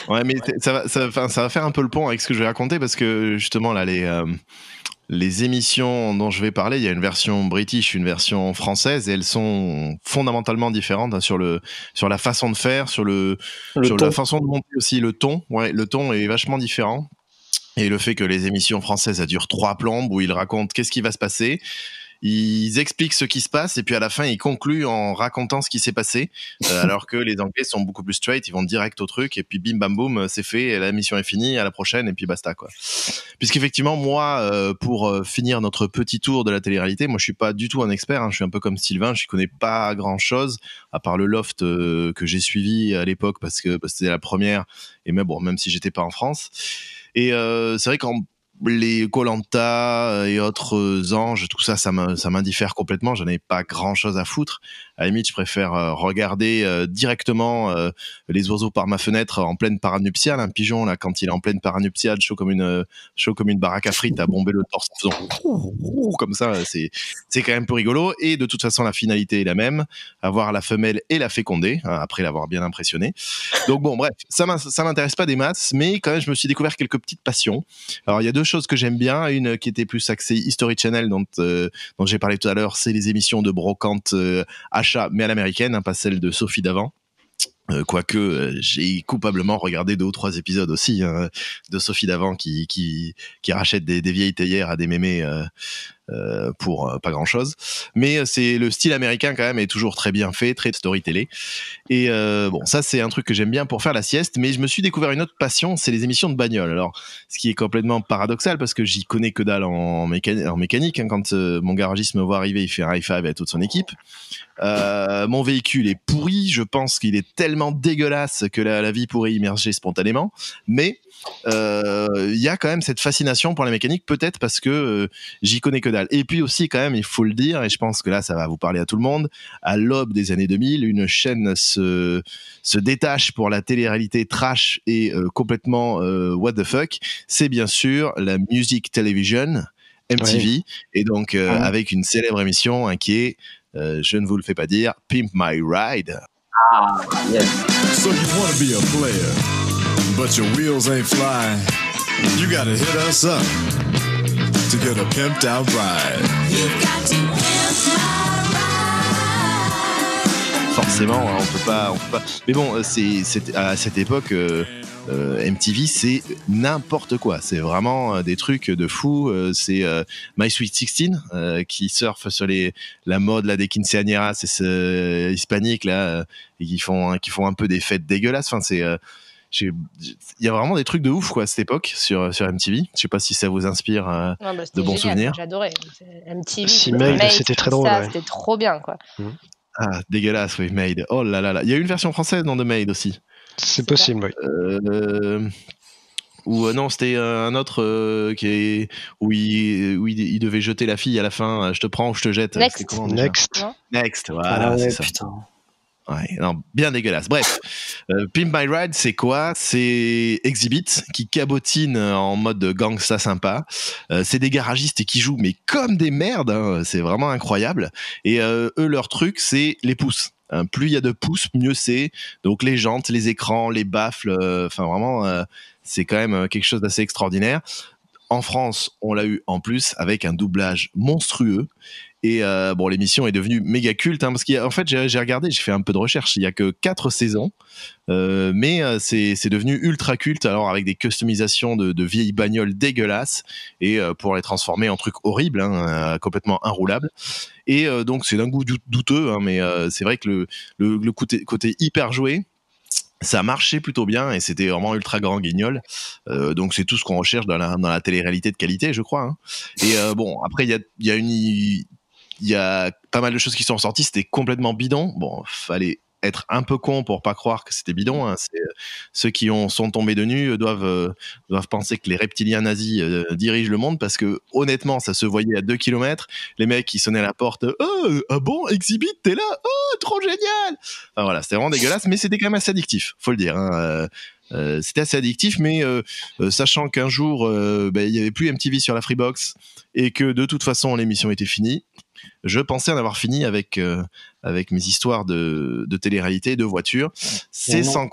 Ouais, mais ça va faire un peu le pont avec ce que je vais raconter, parce que justement, là, les émissions dont je vais parler, il y a une version british, une version française, et elles sont fondamentalement différentes, hein, sur la façon de faire, sur la façon de monter aussi, le ton. Ouais, le ton est vachement différent. Et le fait que les émissions françaises, elles durent 3 plombes, où ils racontent qu'est-ce qui va se passer. Ils expliquent ce qui se passe, et puis à la fin, ils concluent en racontant ce qui s'est passé, alors que les Anglais sont beaucoup plus straight, ils vont direct au truc, et puis bim bam boum, c'est fait, et la mission est finie, à la prochaine, et puis basta, quoi. Puisqu'effectivement, moi, pour finir notre petit tour de la télé-réalité, moi je suis pas du tout un expert, hein, je suis un peu comme Sylvain, je connais pas grand-chose, à part le Loft que j'ai suivi à l'époque, parce que c'était la première, et même si j'étais pas en France. Et c'est vrai qu'en les Koh-Lanta et autres anges, tout ça, ça m'indiffère complètement. J'en ai pas grand-chose à foutre. À la limite, je préfère regarder directement les oiseaux par ma fenêtre en pleine paranuptiale. Un pigeon, là, quand il est en pleine paranuptiale, chaud comme une baraque à frites, à bomber le torse en faisant comme ça, c'est quand même un peu rigolo. Et de toute façon, la finalité est la même, avoir la femelle et la féconder, hein, après l'avoir bien impressionné. Donc bon, bref, ça m'intéresse pas des maths, mais quand même, je me suis découvert quelques petites passions. Alors, il y a 2 choses que j'aime bien. Une qui était plus axée History Channel, dont j'ai parlé tout à l'heure, c'est les émissions de brocante achat, mais à l'américaine, hein, pas celle de Sophie Davant. Quoique j'ai coupablement regardé 2 ou 3 épisodes aussi, hein, de Sophie Davant qui rachète des vieilles théières à des mémés pour pas grand chose, mais c'est le style américain quand même est toujours très bien fait, très storytellé, et bon, ça c'est un truc que j'aime bien pour faire la sieste. Mais je me suis découvert une autre passion, c'est les émissions de bagnole. Alors, ce qui est complètement paradoxal, parce que j'y connais que dalle en mécanique, hein. Quand mon garagiste me voit arriver, il fait un high five à toute son équipe. Mon véhicule est pourri, je pense qu'il est tellement dégueulasse que la vie pourrait immerger spontanément, mais il y a quand même cette fascination pour la mécanique, peut-être parce que j'y connais que dalle. Et puis aussi, quand même, il faut le dire, et je pense que là ça va vous parler à tout le monde, à l'aube des années 2000, une chaîne se détache pour la télé-réalité trash et complètement what the fuck, c'est bien sûr la Music Television, MTV, oui. Et donc avec une célèbre émission, hein, qui est je ne vous le fais pas dire, Pimp My Ride. Ah, yes. So you want to be a player, but your wheels ain't flying. You gotta hit us up to get a pimped out ride. You got to pimp my ride. Forcément, hein, on peut pas. Mais bon, c'est à cette époque. MTV, c'est n'importe quoi. C'est vraiment des trucs de fou. C'est My Sweet 16 qui surfe sur la mode là, des quinceañeras hispaniques là, et qui font un peu des fêtes dégueulasses. Enfin, il y a vraiment des trucs de ouf, quoi, à cette époque sur MTV. Je sais pas si ça vous inspire de bons souvenirs. J'adorais MTV. Si Made, c'était très drôle. Ouais. C'était trop bien, quoi. Ah, dégueulasse, oui, Made. Oh là là là. Il y a eu une version française de Made aussi. C'est possible, oui. Ou non, c'était un autre où il devait jeter la fille à la fin. Je te prends ou je te jette. Next, voilà, ouais, c'est ça. Putain. Ouais, non, bien dégueulasse. Bref, Pimp My Ride, c'est quoi ? C'est Exhibit qui cabotine en mode gangsta sympa. C'est des garagistes qui jouent mais comme des merdes, hein. C'est vraiment incroyable. Et eux, leur truc, c'est les pouces. Plus il y a de pouces, mieux c'est. Donc les jantes, les écrans, les baffles, enfin vraiment, c'est quand même quelque chose d'assez extraordinaire. En France, on l'a eu en plus avec un doublage monstrueux. Et bon, l'émission est devenue méga culte, hein, parce qu'en fait, j'ai regardé, j'ai fait un peu de recherche. Il y a que 4 saisons, mais c'est devenu ultra culte. Alors avec des customisations de vieilles bagnoles dégueulasses et pour les transformer en trucs horribles, hein, complètement inroulables. Et donc c'est d'un goût douteux, hein, mais c'est vrai que le côté hyper joué, ça marchait plutôt bien et c'était vraiment ultra grand guignol. Donc c'est tout ce qu'on recherche dans la télé-réalité de qualité, je crois, hein. Et bon, après il y a pas mal de choses qui sont sorties, c'était complètement bidon. Bon, fallait être un peu con pour pas croire que c'était bidon, hein. Ceux qui sont tombés de nu doivent penser que les reptiliens nazis dirigent le monde, parce que honnêtement, ça se voyait à 2 km. Les mecs qui sonnaient à la porte, ah bon, Exhibit, t'es là, oh, trop génial. Enfin voilà, c'était vraiment dégueulasse, mais c'était quand même assez addictif, faut le dire, hein. C'était assez addictif, mais sachant qu'un jour, il y avait plus MTV sur la Freebox et que de toute façon l'émission était finie, je pensais en avoir fini avec mes histoires de télé-réalité et de voitures. C'est sans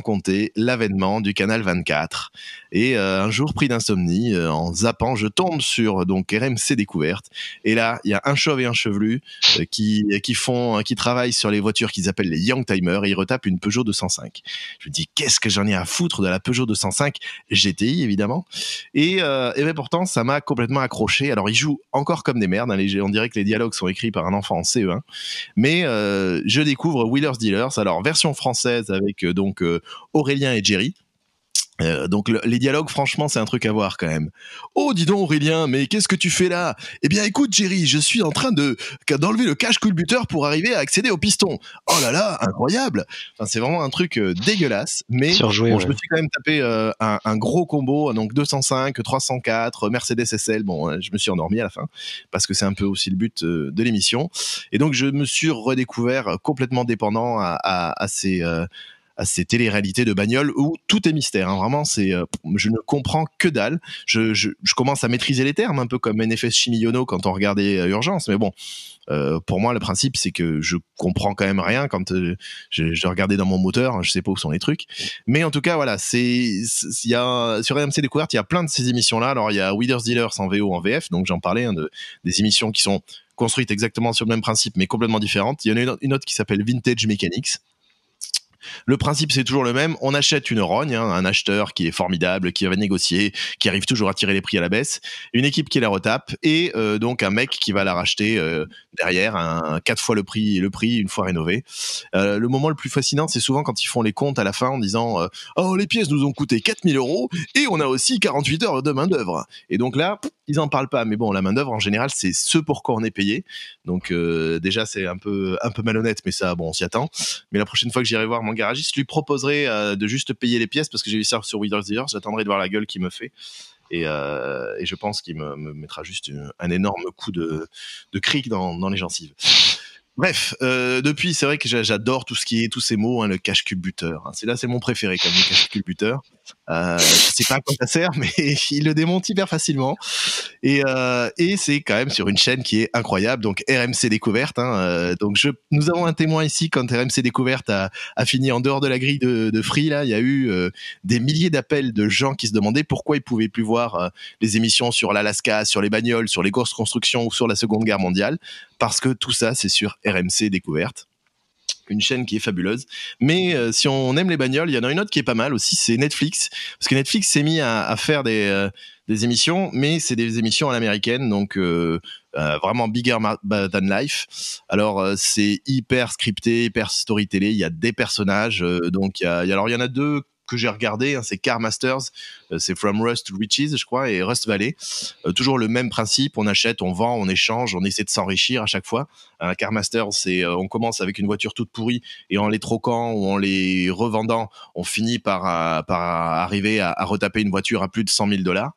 compter l'avènement du canal 24. Et un jour, pris d'insomnie, en zappant, je tombe sur donc RMC Découverte. Et là, il y a un chauve et un chevelu qui travaillent sur les voitures qu'ils appellent les Young Timers, et ils retapent une Peugeot 205. Je me dis, qu'est-ce que j'en ai à foutre de la Peugeot 205 GTI, évidemment. Et pourtant, ça m'a complètement accroché. Alors, ils jouent encore comme des merdes. On dirait que les dialogues sont écrits par un enfant en CE1. Mais je découvre Wheelers Dealers, alors version française avec Aurélien et Jerry. Donc les dialogues, franchement, c'est un truc à voir quand même. Oh, dis donc Aurélien, mais qu'est-ce que tu fais là? Eh bien écoute Jerry, je suis en train d'enlever le cache culbuteur pour arriver à accéder au piston. Oh là là, incroyable. Enfin, c'est vraiment un truc dégueulasse, mais surjoué, je me suis quand même tapé un gros combo, donc 205, 304, Mercedes SL. Bon, je me suis endormi à la fin parce que c'est un peu aussi le but de l'émission. Et donc je me suis redécouvert complètement dépendant à ces télé-réalités de bagnole où tout est mystère. Hein. Vraiment, je ne comprends que dalle. Je commence à maîtriser les termes, un peu comme NFS Shimiyono quand on regardait Urgence. Mais bon, pour moi, le principe, c'est que je comprends quand même rien quand je regardais dans mon moteur. Je sais pas où sont les trucs. Mais en tout cas, voilà, sur RMC Découverte, il y a plein de ces émissions-là. Alors, il y a Wheelers Dealers en VO, en VF. Donc, j'en parlais, des émissions qui sont construites exactement sur le même principe, mais complètement différentes. Il y en a une autre qui s'appelle Vintage Mechanics. Le principe, c'est toujours le même. On achète une rogne, un acheteur qui est formidable, qui va négocier, qui arrive toujours à tirer les prix à la baisse, une équipe qui la retape et donc un mec qui va la racheter derrière, 4 fois le prix une fois rénové. Le moment le plus fascinant, c'est souvent quand ils font les comptes à la fin en disant oh, les pièces nous ont coûté 4 000 € et on a aussi 48 heures de main d'œuvre. Et donc là, ils en parlent pas. Mais bon, la main d'œuvre, en général, c'est ce pour quoi on est payé. Donc déjà, c'est un peu malhonnête, mais ça, bon, on s'y attend. Mais la prochaine fois que j'irai voir mon garagiste, je lui proposerai de juste payer les pièces parce que j'ai vu ça sur Wheelers Dealers. J'attendrai de voir la gueule qu'il me fait. Et je pense qu'il me mettra juste un énorme coup de cric dans les gencives. Bref, depuis, c'est vrai que j'adore tous ces mots, le cache-culbuteur. C'est mon préféré, comme le cache-culbuteur. Je sais pas à quoi ça sert, mais il le démonte hyper facilement. Et c'est quand même sur une chaîne qui est incroyable, donc RMC Découverte. Donc nous avons un témoin ici quand RMC Découverte a fini en dehors de la grille de Free. Là, il y a eu des milliers d'appels de gens qui se demandaient pourquoi ils pouvaient plus voir les émissions sur l'Alaska, sur les bagnoles, sur les grosses constructions ou sur la Seconde Guerre mondiale, parce que tout ça, c'est sur RMC Découverte. Une chaîne qui est fabuleuse. Mais si on aime les bagnoles, il y en a une autre qui est pas mal aussi, c'est Netflix. Parce que Netflix s'est mis à faire des émissions, mais c'est des émissions à l'américaine, donc vraiment bigger than life. Alors c'est hyper scripté, hyper storytellé, il y a des personnages, donc il y en a deux que j'ai regardé, c'est Car Masters, c'est From Rust to Riches, je crois, et Rust Valley. Toujours le même principe, on achète, on vend, on échange, on essaie de s'enrichir à chaque fois. Car Masters, c'est on commence avec une voiture toute pourrie et en les troquant ou en les revendant, on finit par arriver à retaper une voiture à plus de $100,000.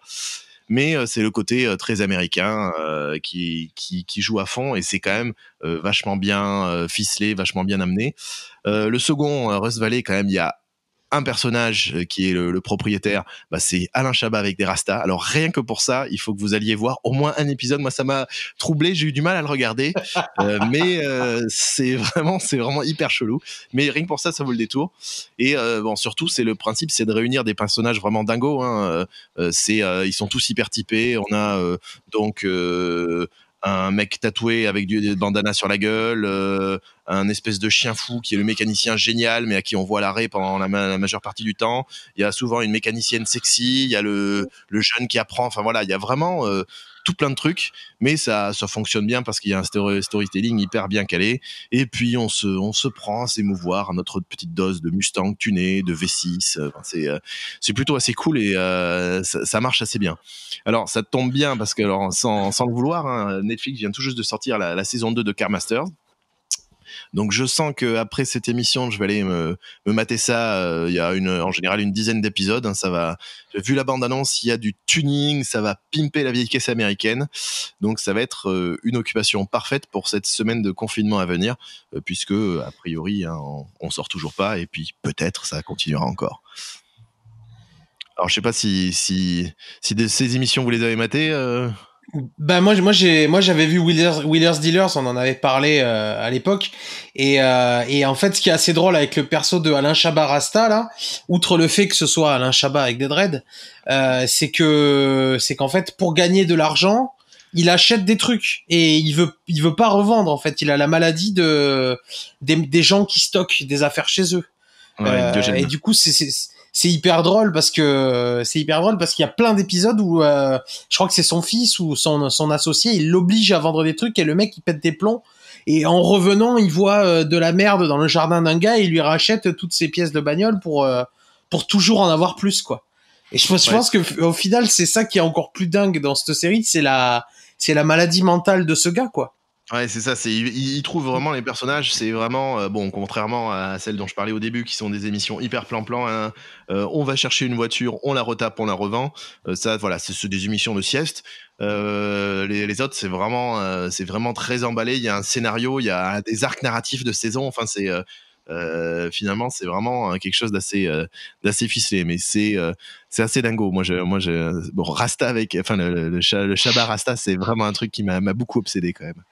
Mais c'est le côté très américain qui joue à fond et c'est quand même vachement bien ficelé, vachement bien amené. Le second, Rust Valley, quand même, il y a un personnage qui est le propriétaire, c'est Alain Chabat avec des rastas. Alors rien que pour ça, il faut que vous alliez voir au moins un épisode. Moi, ça m'a troublé, j'ai eu du mal à le regarder, mais c'est vraiment hyper chelou. Mais rien que pour ça, ça vaut le détour. Et surtout, c'est le principe, c'est de réunir des personnages vraiment dingos. Ils sont tous hyper typés. On a un mec tatoué avec des bandanas sur la gueule, un espèce de chien fou qui est le mécanicien génial mais à qui on voit l'arrêt pendant la majeure partie du temps. Il y a souvent une mécanicienne sexy, il y a le jeune qui apprend, enfin voilà, il y a vraiment tout plein de trucs, mais ça fonctionne bien parce qu'il y a un storytelling hyper bien calé, et puis on se prend à s'émouvoir à notre petite dose de Mustang tuné, de V6, c'est plutôt assez cool et ça marche assez bien. Alors ça tombe bien parce que alors, sans le vouloir, Netflix vient tout juste de sortir la saison 2 de Car Masters. Donc je sens que après cette émission, je vais aller me mater ça. Il y a en général une dizaine d'épisodes. Hein, ça va. Vu la bande-annonce, il y a du tuning, ça va pimper la vieille caisse américaine. Donc ça va être une occupation parfaite pour cette semaine de confinement à venir, puisque a priori hein, on sort toujours pas, et puis peut-être ça continuera encore. Alors je sais pas si ces émissions vous les avez matées. Bah moi j'avais vu Wheelers Dealers, on en avait parlé à l'époque, et en fait ce qui est assez drôle avec le perso de Alain Chabat Rasta là, outre le fait que ce soit Alain Chabat avec des dreads, c'est qu'en fait pour gagner de l'argent il achète des trucs et il veut pas revendre, en fait il a la maladie des gens qui stockent des affaires chez eux. Et du coup c'est hyper drôle parce qu'il y a plein d'épisodes où je crois que c'est son fils ou son associé, il l'oblige à vendre des trucs et le mec il pète des plombs, et en revenant il voit de la merde dans le jardin d'un gars et il lui rachète toutes ses pièces de bagnole pour toujours en avoir plus, quoi. Et je pense que au final c'est ça qui est encore plus dingue dans cette série, c'est la maladie mentale de ce gars, quoi. Ouais, c'est ça, il trouve vraiment les personnages, c'est vraiment, bon, contrairement à celles dont je parlais au début, qui sont des émissions hyper plan-plan, hein, on va chercher une voiture, on la retape, on la revend, ça, voilà, c'est des émissions de sieste. Les autres, c'est vraiment très emballé, il y a un scénario, il y a des arcs narratifs de saison, enfin, finalement, c'est vraiment quelque chose d'assez ficelé, mais c'est assez dingo. Bon, Rasta le Chabat Rasta, c'est vraiment un truc qui m'a beaucoup obsédé quand même.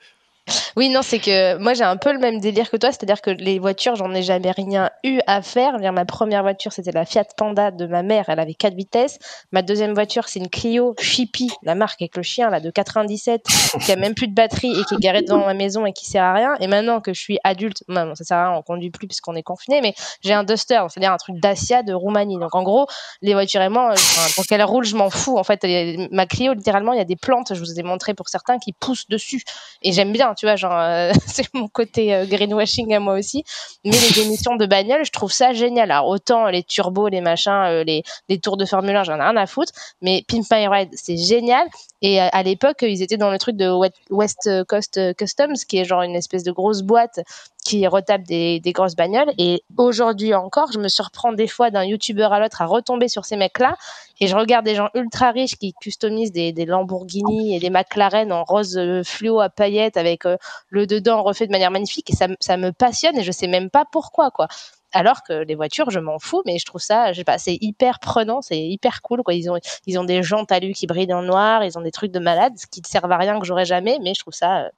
Oui, non, c'est que moi j'ai un peu le même délire que toi, c'est-à-dire que les voitures, j'en ai jamais rien eu à faire. Ma première voiture, c'était la Fiat Panda de ma mère, elle avait 4 vitesses. Ma deuxième voiture, c'est une Clio Chippy, la marque avec le chien là de 97, qui a même plus de batterie et qui est garée devant ma maison et qui sert à rien. Et maintenant que je suis adulte, non, ça sert à rien, on conduit plus puisqu'on est confiné, mais j'ai un Duster, c'est-à-dire un truc Dacia de Roumanie. Donc en gros, les voitures et moi, pour qu'elles roulent, je m'en fous. En fait, ma Clio, littéralement, il y a des plantes, je vous ai montré pour certains, qui poussent dessus. Et j'aime bien, tu vois, genre c'est mon côté greenwashing à moi aussi, mais les émissions de bagnole, je trouve ça génial. Alors autant les turbos, les machins, les tours de Formule 1, j'en ai rien à foutre, mais Pimp My Ride, c'est génial. Et à l'époque, ils étaient dans le truc de West Coast Customs, qui est genre une espèce de grosse boîte qui retape des grosses bagnoles. Et aujourd'hui encore, je me surprends des fois d'un youtubeur à l'autre à retomber sur ces mecs-là, et je regarde des gens ultra riches qui customisent des Lamborghini et des McLaren en rose fluo à paillettes avec le dedans refait de manière magnifique, et ça me passionne et je sais même pas pourquoi, quoi. Alors que les voitures, je m'en fous, mais je trouve ça, je sais pas, c'est hyper prenant, c'est hyper cool, quoi. Ils ont des jantes à lui qui brillent dans le noir, ils ont des trucs de malade qui ne servent à rien, que j'aurais jamais, mais je trouve ça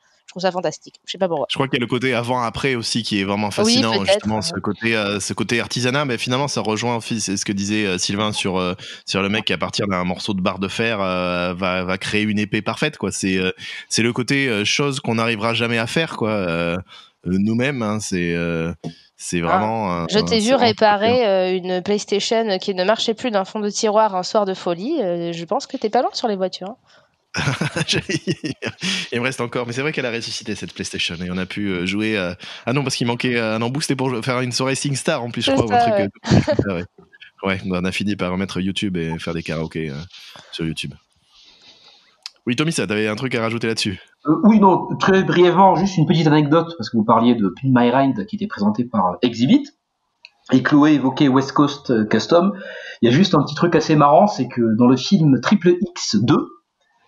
fantastique. Je sais pas pourquoi. Je crois qu'il y a le côté avant-après aussi qui est vraiment fascinant, oui, justement, ce côté artisanat. Mais finalement, ça rejoint ce que disait Sylvain sur le mec qui, à partir d'un morceau de barre de fer, va créer une épée parfaite, quoi. C'est le côté chose qu'on n'arrivera jamais à faire, quoi. Nous-mêmes, hein, c'est vraiment. Je t'ai vu réparer une PlayStation qui ne marchait plus d'un fond de tiroir un soir de folie. Je pense que t'es pas loin sur les voitures. Hein. Il me reste encore, mais c'est vrai qu'elle a ressuscité cette PlayStation et on a pu jouer ah non, parce qu'il manquait un embout, c'était pour faire une soirée SingStar en plus, je crois, ou un truc ouais, on a fini par remettre YouTube et faire des karaokés sur YouTube. Oui, Tommy, ça, t'avais un truc à rajouter là-dessus? Oui, non, très brièvement, juste une petite anecdote, parce que vous parliez de Pimp My Ride qui était présenté par Exhibit, et Chloé évoquait West Coast Custom. Il y a juste un petit truc assez marrant, c'est que dans le film Triple X2,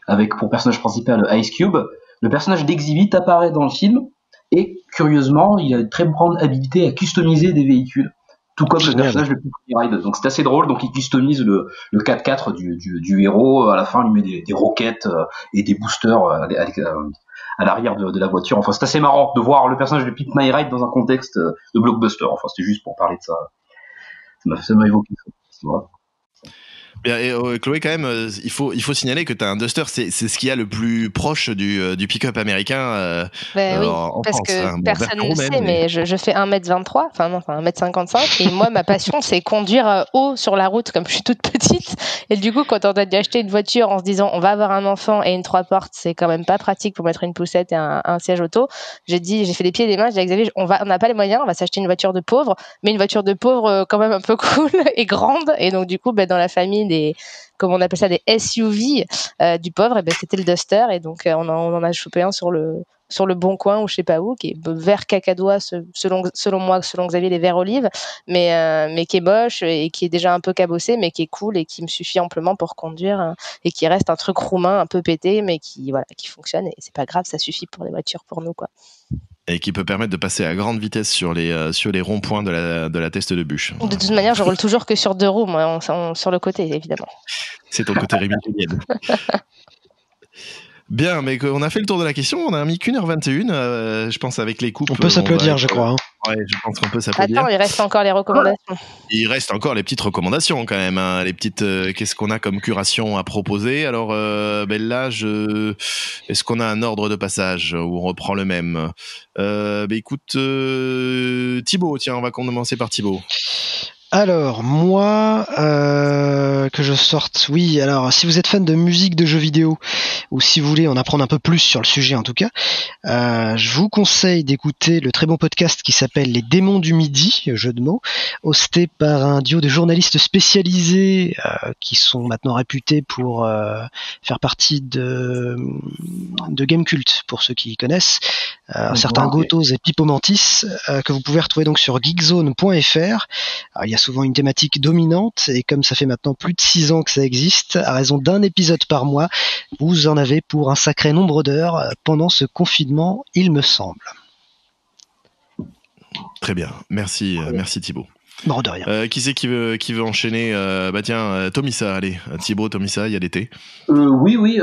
avec pour personnage principal Ice Cube, le personnage d'Exhibit apparaît dans le film, et curieusement, il a une très grande habilité à customiser des véhicules, tout comme le personnage de Pimp My Ride. Donc c'est assez drôle, donc il customise le 4x4 du héros, à la fin il met des roquettes et des boosters à l'arrière de la voiture. Enfin c'est assez marrant de voir le personnage de Pimp My Ride dans un contexte de blockbuster. Enfin c'était juste pour parler de ça. Ça m'a évoqué ça. Voilà. Bien, et Chloé, quand même, il faut signaler que tu as un Duster, c'est ce qu'il y a le plus proche du pick-up américain oui, en parce France, que hein. personne ne le sait, mais je fais 1m23, enfin 1m55, et moi, ma passion, c'est conduire haut sur la route, comme je suis toute petite, et du coup, quand on a dû acheter une voiture en se disant, on va avoir un enfant et une 3 portes, c'est quand même pas pratique pour mettre une poussette et un siège auto, j'ai fait des pieds et des mains, j'ai dit à Xavier, on n'a pas les moyens, on va s'acheter une voiture de pauvre, mais une voiture de pauvre quand même un peu cool et grande, et donc du coup, dans la famille comme on appelle ça, des SUV du pauvre, et c'était le Duster, et donc on en a chopé un sur le sur le Bon Coin ou je sais pas où, qui est vert cacadois selon moi, selon Xavier, les verts olives, mais qui est moche et qui est déjà un peu cabossé, mais qui est cool et qui me suffit amplement pour conduire et qui reste un truc roumain un peu pété, mais qui fonctionne et c'est pas grave, ça suffit pour les voitures, pour nous, quoi. Et qui peut permettre de passer à grande vitesse sur les ronds-points de la teste de bûche. De toute manière, je roule toujours que sur 2 roues, moi, sur le côté, évidemment. C'est ton côté Rémi Julienne. Bien, mais on a fait le tour de la question, on a mis qu'1h21, je pense avec les coupes. On peut s'applaudir, je crois. Ouais, je pense qu'on peut s'applaudir. Attends, il reste encore les recommandations. Il reste encore les petites recommandations quand même, hein. Les petites, qu'est-ce qu'on a comme curation à proposer? Alors, là, est-ce qu'on a un ordre de passage où on reprend le même? Écoute, Thibaut, tiens, on va commencer par Thibaut. Alors, moi, que je sorte, oui, alors, si vous êtes fan de musique de jeux vidéo, ou si vous voulez en apprendre un peu plus sur le sujet en tout cas, je vous conseille d'écouter le très bon podcast qui s'appelle Les Démons du Midi, jeu de mots, hosté par un duo de journalistes spécialisés qui sont maintenant réputés pour faire partie de Gamecult, pour ceux qui connaissent, certains Gotos et Pipo Mantis, que vous pouvez retrouver donc sur geekzone.fr. Alors, il y a souvent une thématique dominante et comme ça fait maintenant plus de 6 ans que ça existe, à raison d'un épisode par mois, vous en avez pour un sacré nombre d'heures pendant ce confinement, il me semble. Très bien, merci Thibaut. Bon, de rien. Qui c'est qui veut enchaîner? Tiens, Tomissa, allez, Thibaut, Tomissa, il y a l'été. Oui.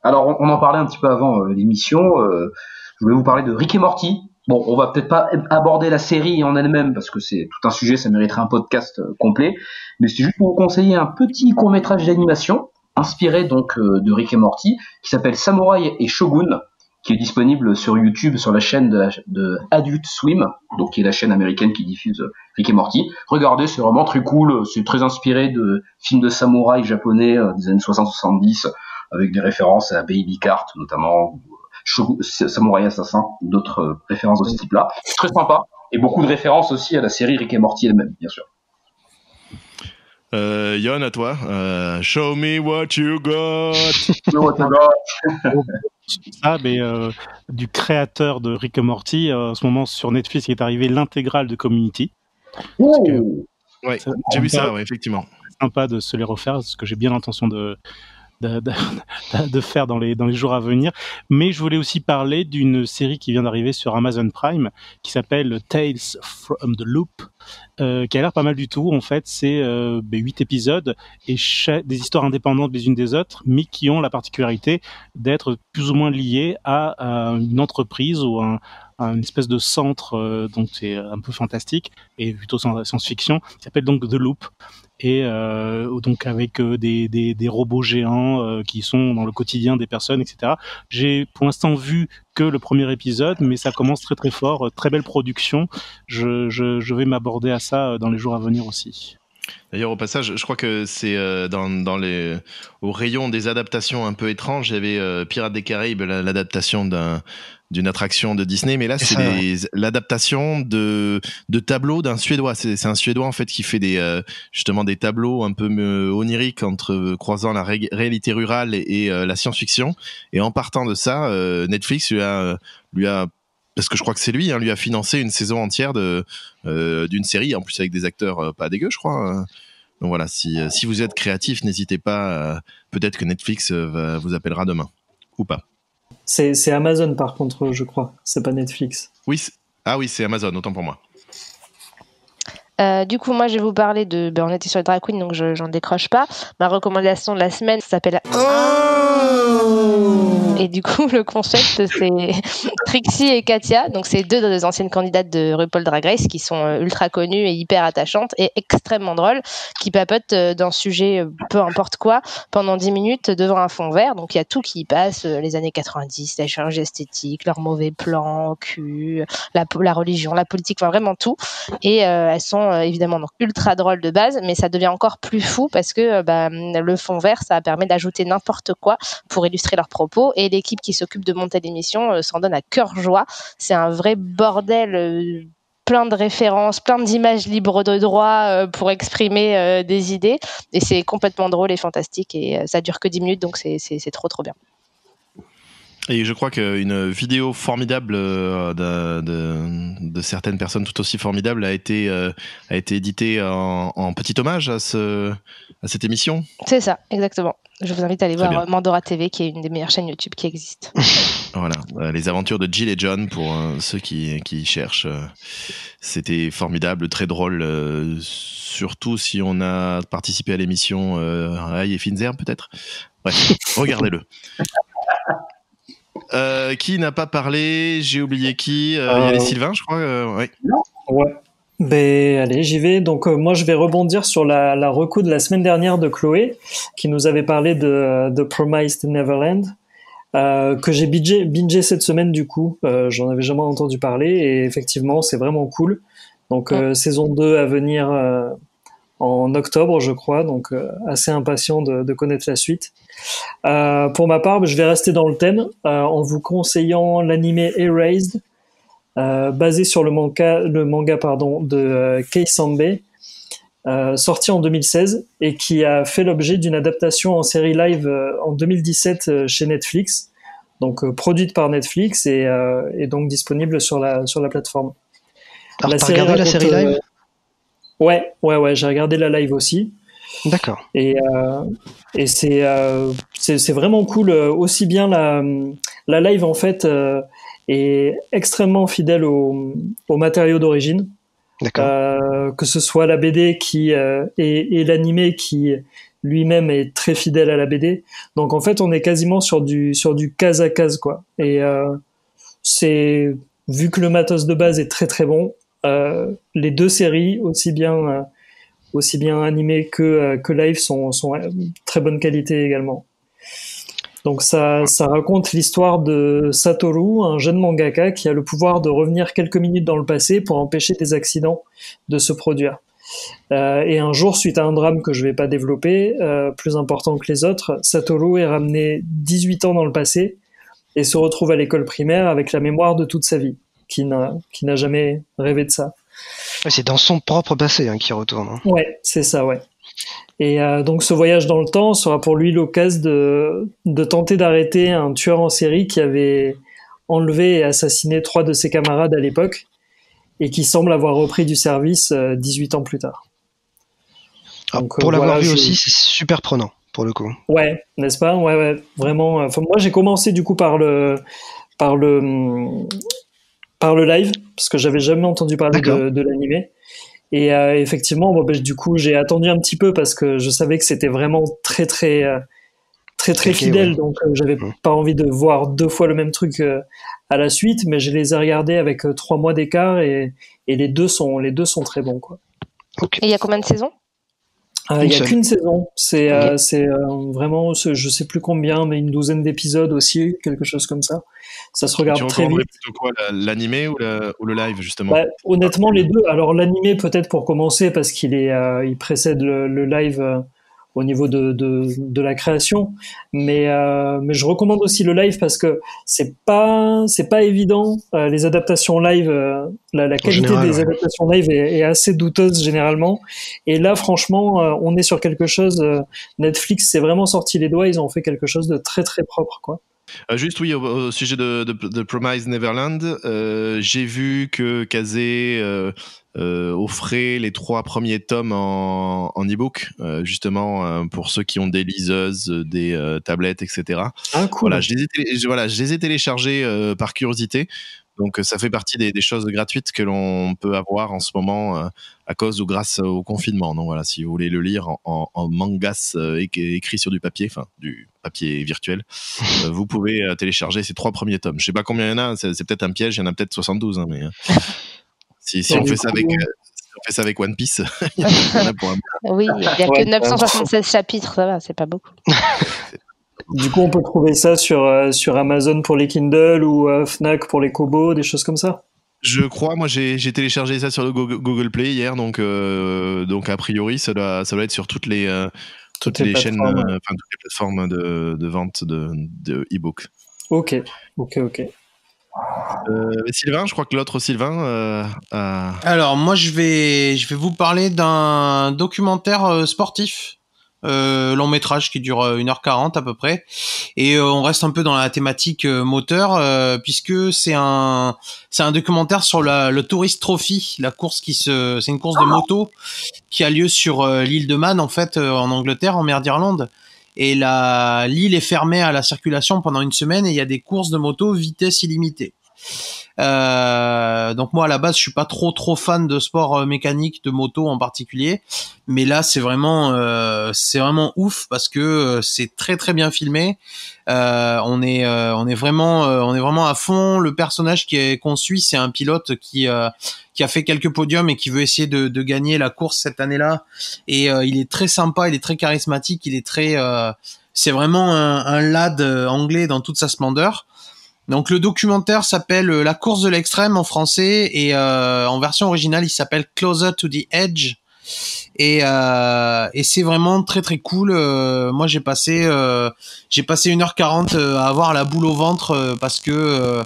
Alors on en parlait un petit peu avant l'émission. Je voulais vous parler de Rick et Morty. Bon, on va peut-être pas aborder la série en elle-même parce que c'est tout un sujet, ça mériterait un podcast complet. Mais c'est juste pour vous conseiller un petit court-métrage d'animation inspiré donc de Rick et Morty qui s'appelle Samouraï et Shogun, qui est disponible sur YouTube sur la chaîne de Adult Swim, donc qui est la chaîne américaine qui diffuse Rick et Morty. Regardez, c'est vraiment très cool. C'est très inspiré de films de samouraï japonais des années 60-70 avec des références à Baby Cart notamment. Samouraï Assassin, d'autres références de ce type-là. C'est très sympa, et beaucoup de références aussi à la série Rick et Morty elle-même, bien sûr. Yon, à toi. Show me what you got. Du créateur de Rick et Morty, en ce moment sur Netflix, il est arrivé l'intégrale de Community. Ouais, j'ai vu ça, ouais, effectivement. C'est sympa de se les refaire, parce que j'ai bien l'intention de faire dans les jours à venir. Mais je voulais aussi parler d'une série qui vient d'arriver sur Amazon Prime qui s'appelle Tales from the Loop, qui a l'air pas mal du tout. En fait, c'est 8 épisodes et des histoires indépendantes les unes des autres, mais qui ont la particularité d'être plus ou moins liées à une entreprise ou une espèce de centre, donc c'est un peu fantastique et plutôt science-fiction, qui s'appelle donc The Loop. Et donc avec des robots géants qui sont dans le quotidien des personnes, etc. J'ai pour l'instant vu que le premier épisode, mais ça commence très très fort, très belle production. Je vais m'aborder à ça dans les jours à venir aussi. D'ailleurs, au passage, je crois que c'est au rayon des adaptations un peu étranges, il y avait Pirates des Caraïbes, l'adaptation d'une attraction de Disney, mais là c'est l'adaptation de tableaux d'un Suédois. C'est un Suédois en fait qui fait justement des tableaux un peu oniriques croisant la réalité rurale et la science-fiction. Et en partant de ça, Netflix lui a parce que je crois que c'est lui, lui a financé une saison entière d'une série, en plus avec des acteurs pas dégueux, je crois. Donc voilà, si vous êtes créatif, n'hésitez pas. Peut-être que Netflix vous appellera demain, ou pas. C'est Amazon par contre, je crois. C'est pas Netflix. Oui, c'est Amazon, autant pour moi. Du coup, moi, je vais vous parler on était sur les drag queens, donc j'en décroche pas. Ma recommandation de la semaine s'appelle et du coup, le concept, c'est Trixie et Katia. Donc, c'est deux des anciennes candidates de RuPaul Drag Race qui sont ultra connues et hyper attachantes et extrêmement drôles, qui papotent d'un sujet peu importe quoi pendant 10 minutes devant un fond vert. Donc, il y a tout qui y passe, les années 90, la chirurgie esthétique, leurs mauvais plans, cul, la religion, la politique, enfin vraiment tout. Et elles sont évidemment donc ultra drôles de base, mais ça devient encore plus fou parce que le fond vert, ça permet d'ajouter n'importe quoi pour illustrer leurs propos. Et l'équipe qui s'occupe de monter l'émission s'en donne à cœur joie. C'est un vrai bordel, plein de références, plein d'images libres de droit pour exprimer des idées. Et c'est complètement drôle et fantastique. Et ça dure que 10 minutes, donc c'est trop trop bien. Et je crois qu'une vidéo formidable de certaines personnes tout aussi formidables a été éditée en petit hommage à cette émission. C'est ça, exactement. Je vous invite à aller voir Mandora TV, qui est une des meilleures chaînes YouTube qui existent. Voilà, les aventures de Jill et John pour ceux qui cherchent. C'était formidable, très drôle, surtout si on a participé à l'émission Aïe et Finzer peut-être. Bref, regardez-le. Qui n'a pas parlé? J'ai oublié qui. Il y a les Sylvain, je crois. Ouais. Ouais. Ben allez, j'y vais. Donc moi, je vais rebondir sur la reco de la semaine dernière de Chloé, qui nous avait parlé de The Promised Neverland, que j'ai bingé cette semaine du coup. J'en avais jamais entendu parler et effectivement, c'est vraiment cool. Donc saison 2 à venir en octobre, je crois. Donc assez impatient de connaître la suite. Pour ma part, je vais rester dans le thème en vous conseillant l'anime Erased, basé sur le manga de Kei Sanbe, sorti en 2016 et qui a fait l'objet d'une adaptation en série live en 2017 chez Netflix, donc produite par Netflix et donc disponible sur la plateforme. Alors, t'as regardé la série live? Ouais, j'ai regardé la live aussi. D'accord. Et c'est vraiment cool. Aussi bien la live en fait est extrêmement fidèle au matériau d'origine. D'accord. Que ce soit la BD et l'animé qui lui-même est très fidèle à la BD. Donc en fait, on est quasiment sur du case à case quoi. Et c'est vu que le matos de base est très très bon, les deux séries aussi bien animées que live sont très bonne qualité également. Donc ça raconte l'histoire de Satoru, un jeune mangaka qui a le pouvoir de revenir quelques minutes dans le passé pour empêcher des accidents de se produire. Et un jour, suite à un drame que je vais pas développer, plus important que les autres, Satoru est ramené 18 ans dans le passé et se retrouve à l'école primaire avec la mémoire de toute sa vie, qui n'a jamais rêvé de ça. C'est dans son propre passé qu'il retourne. Ouais, c'est ça, ouais. Et donc ce voyage dans le temps sera pour lui l'occasion de tenter d'arrêter un tueur en série qui avait enlevé et assassiné 3 de ses camarades à l'époque et qui semble avoir repris du service 18 ans plus tard. Donc, pour l'avoir vu aussi, c'est super prenant pour le coup. Ouais, n'est-ce pas? Ouais, vraiment. Enfin, moi j'ai commencé du coup par le live parce que j'avais jamais entendu parler de l'animé. Et effectivement, du coup, j'ai attendu un petit peu parce que je savais que c'était vraiment très fidèle. Ouais. Donc, j'avais pas envie de voir 2 fois le même truc à la suite, mais je les ai regardés avec 3 mois d'écart et les deux sont très bons, quoi. Okay. Et il y a combien de saisons? Il y a qu'une saison. C'est vraiment, je sais plus combien, mais une douzaine d'épisodes aussi, quelque chose comme ça. Ça se regarde très vite. Tu recommanderais plutôt quoi, l'animé ou le live justement? Honnêtement, les deux. Alors l'animé peut-être pour commencer parce il précède le live au niveau de la création, mais je recommande aussi le live parce que c'est pas évident. Les adaptations live, la qualité des adaptations live est assez douteuse généralement. Et là, franchement, on est sur quelque chose. Netflix s'est vraiment sorti les doigts. Ils ont fait quelque chose de très très propre, quoi. Juste oui, au sujet de Promised Neverland, j'ai vu que Kazé offrait les 3 premiers tomes en e-book, justement pour ceux qui ont des liseuses, des tablettes, etc. Ah cool. Voilà, je les ai téléchargés par curiosité. Donc ça fait partie des choses gratuites que l'on peut avoir en ce moment à cause ou grâce au confinement. Donc voilà, si vous voulez le lire en mangas écrit sur du papier, enfin du papier virtuel, vous pouvez télécharger ces 3 premiers tomes. Je sais pas combien il y en a, c'est peut-être un piège, il y en a peut-être 72, mais si on fait ça avec One Piece, il y en a pour un... Oui, il n'y a que 976 chapitres, ça va, c'est pas beaucoup. Du coup, on peut trouver ça sur Amazon pour les Kindle ou Fnac pour les Kobo, des choses comme ça. Je crois, moi j'ai téléchargé ça sur le Google Play hier, donc a priori ça doit être sur toutes les chaînes, toutes les plateformes de vente de e-book. Ok. Sylvain, je crois que l'autre Sylvain Alors moi je vais vous parler d'un documentaire sportif long métrage qui dure 1h40 à peu près, et on reste un peu dans la thématique moteur, puisque c'est un documentaire sur le Tourist Trophy, la course c'est une course de moto qui a lieu sur l'île de Man en fait, en Angleterre, en mer d'Irlande. Et l'île est fermée à la circulation pendant une semaine, et il y a des courses de moto vitesse illimitée. Donc moi à la base je suis pas trop fan de sport mécanique, de moto en particulier, mais là c'est vraiment ouf parce que c'est très très bien filmé. On est vraiment à fond. Le personnage qu'on suit, c'est un pilote qui a fait quelques podiums et qui veut essayer de gagner la course cette année-là, et il est très sympa, il est très charismatique, c'est vraiment un lad anglais dans toute sa splendeur. Donc le documentaire s'appelle La course de l'extrême en français, et en version originale il s'appelle Closer to the Edge, et c'est vraiment très très cool. Moi j'ai passé 1h40 à avoir la boule au ventre, parce que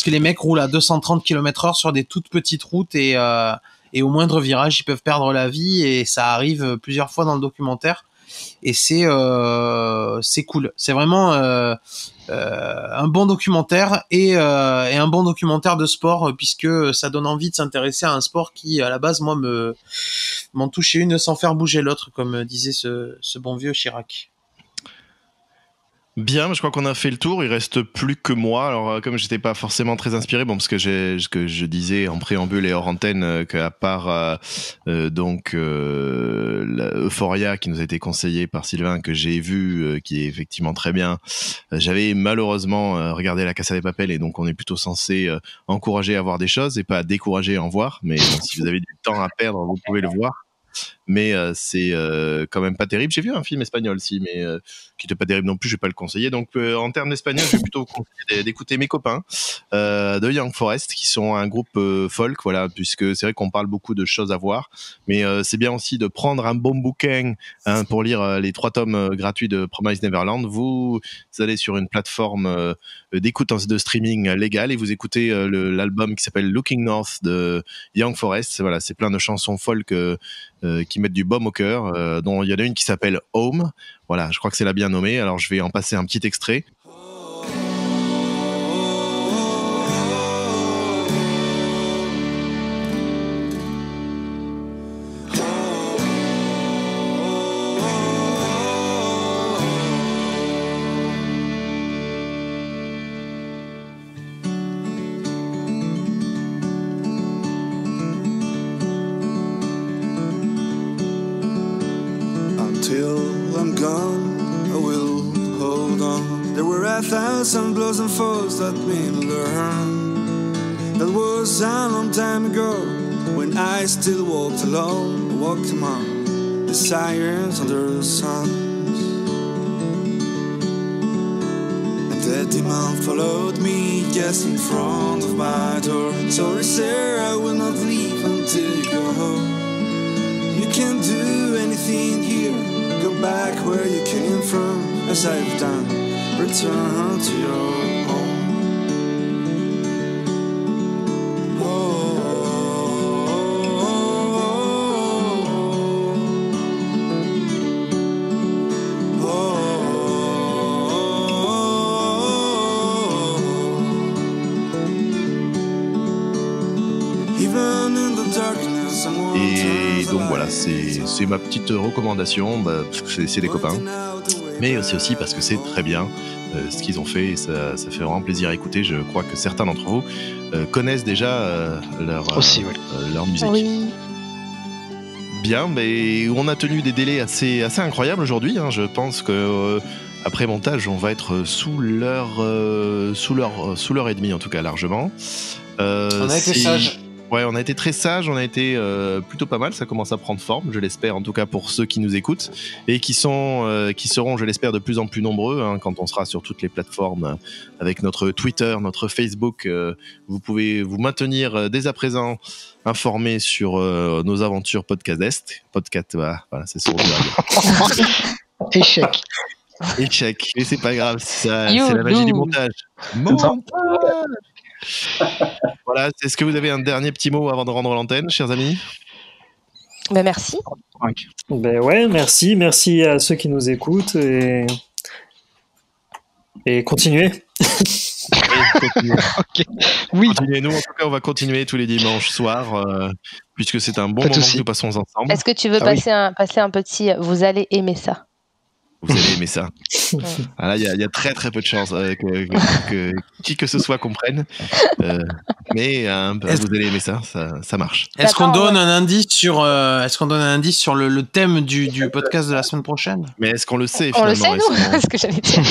les mecs roulent à 230 km/h sur des toutes petites routes, et au moindre virage ils peuvent perdre la vie, et ça arrive plusieurs fois dans le documentaire. Et c'est cool. C'est vraiment un bon documentaire, et un bon documentaire de sport, puisque ça donne envie de s'intéresser à un sport qui, à la base, moi, m'en touchait une sans faire bouger l'autre, comme disait ce bon vieux Chirac. Bien, je crois qu'on a fait le tour. Il reste plus que moi. Alors, comme j'étais pas forcément très inspiré, parce que je disais en préambule et hors antenne, qu'à part Euphoria qui nous a été conseillé par Sylvain, que j'ai vu, qui est effectivement très bien, j'avais malheureusement regardé La Casa de Papel, et donc on est plutôt censé encourager à voir des choses et pas décourager à en voir. Mais si vous avez du temps à perdre, vous pouvez le voir. Mais c'est quand même pas terrible. J'ai vu un film espagnol aussi, mais qui n'était pas terrible non plus, je vais pas le conseiller. Donc en termes d'espagnol, je vais plutôt conseiller d'écouter mes copains de Young Forest, qui sont un groupe folk, voilà, puisque c'est vrai qu'on parle beaucoup de choses à voir, mais c'est bien aussi de prendre un bon bouquin pour lire les 3 tomes gratuits de Promised Neverland. Vous allez sur une plateforme d'écoute de streaming légal, et vous écoutez l'album qui s'appelle Looking North de Young Forest. Voilà, c'est plein de chansons folk qui mettent du baume au cœur, dont il y en a une qui s'appelle Home. Voilà, je crois que c'est la bien nommée. Alors je vais en passer un petit extrait. Some blows and falls that made me learn. That was a long time ago, when I still walked alone, walked among the sirens under the suns. And the demon followed me just in front of my door. Sorry sir, I will not leave until you go home. You can't do anything here, go back where you came from, as I've done. Return to your home. Et donc voilà, c'est ma petite recommandation. C'est des copains, mais c'est aussi parce que c'est très bien ce qu'ils ont fait, et ça fait vraiment plaisir à écouter. Je crois que certains d'entre vous connaissent déjà leur musique. Oui. Bien, mais on a tenu des délais assez incroyables aujourd'hui. Je pense que après montage, on va être sous l'heure et demie, en tout cas largement. On a été sages. Ouais, on a été très sages, on a été plutôt pas mal, ça commence à prendre forme, je l'espère, en tout cas pour ceux qui nous écoutent, et qui seront, je l'espère, de plus en plus nombreux, quand on sera sur toutes les plateformes, avec notre Twitter, notre Facebook. Vous pouvez vous maintenir dès à présent informés sur nos aventures podcast. Voilà, c'est son Échec. Échec, mais c'est pas grave, c'est la magie du montage. Voilà, est-ce que vous avez un dernier petit mot avant de rendre l'antenne, chers amis ? Bah, merci. Ben ouais, merci à ceux qui nous écoutent et continuez. Okay. Oui. Continuez. Nous, en tout cas, on va continuer tous les dimanches soirs, puisque c'est un bon moment que nous passons ensemble. Est-ce que tu veux passer un petit « vous allez aimer ça ». Vous allez aimer ça. Ah là, il y a très très peu de chances que qui que ce soit comprenne. Mais vous allez aimer ça, ça marche. Est-ce qu'on donne un indice sur le thème du podcast de la semaine prochaine? Mais est-ce qu'on le sait finalement? On le sait, nous. Ce que j'allais dire.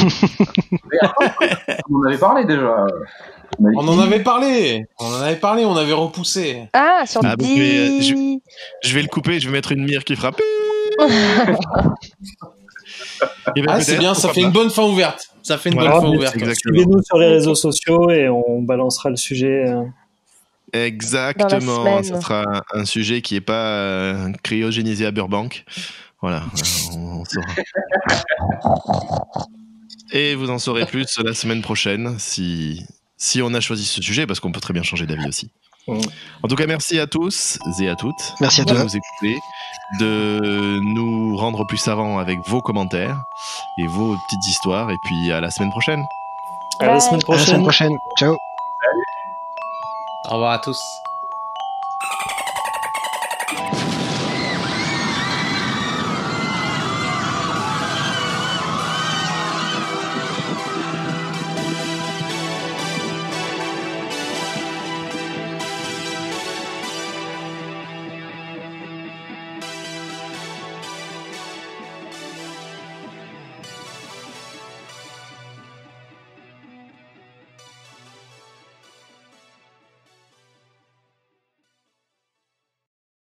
On en avait parlé déjà. On en avait parlé, on avait repoussé. Ah, sur le je vais le couper, je vais mettre une mire qui frappe. C'est bien, ça fait une bonne fin ouverte. Suivez-nous sur les réseaux sociaux et on balancera le sujet. Exactement, ça sera un sujet qui n'est pas cryogénisé à Burbank. Voilà, on saura. Et vous en saurez plus la semaine prochaine si on a choisi ce sujet, parce qu'on peut très bien changer d'avis aussi. En tout cas, merci à tous et à toutes de nous écouter, de nous rendre plus savants avec vos commentaires et vos petites histoires. Et puis à la semaine prochaine. À la semaine prochaine. Ciao. Au revoir à tous.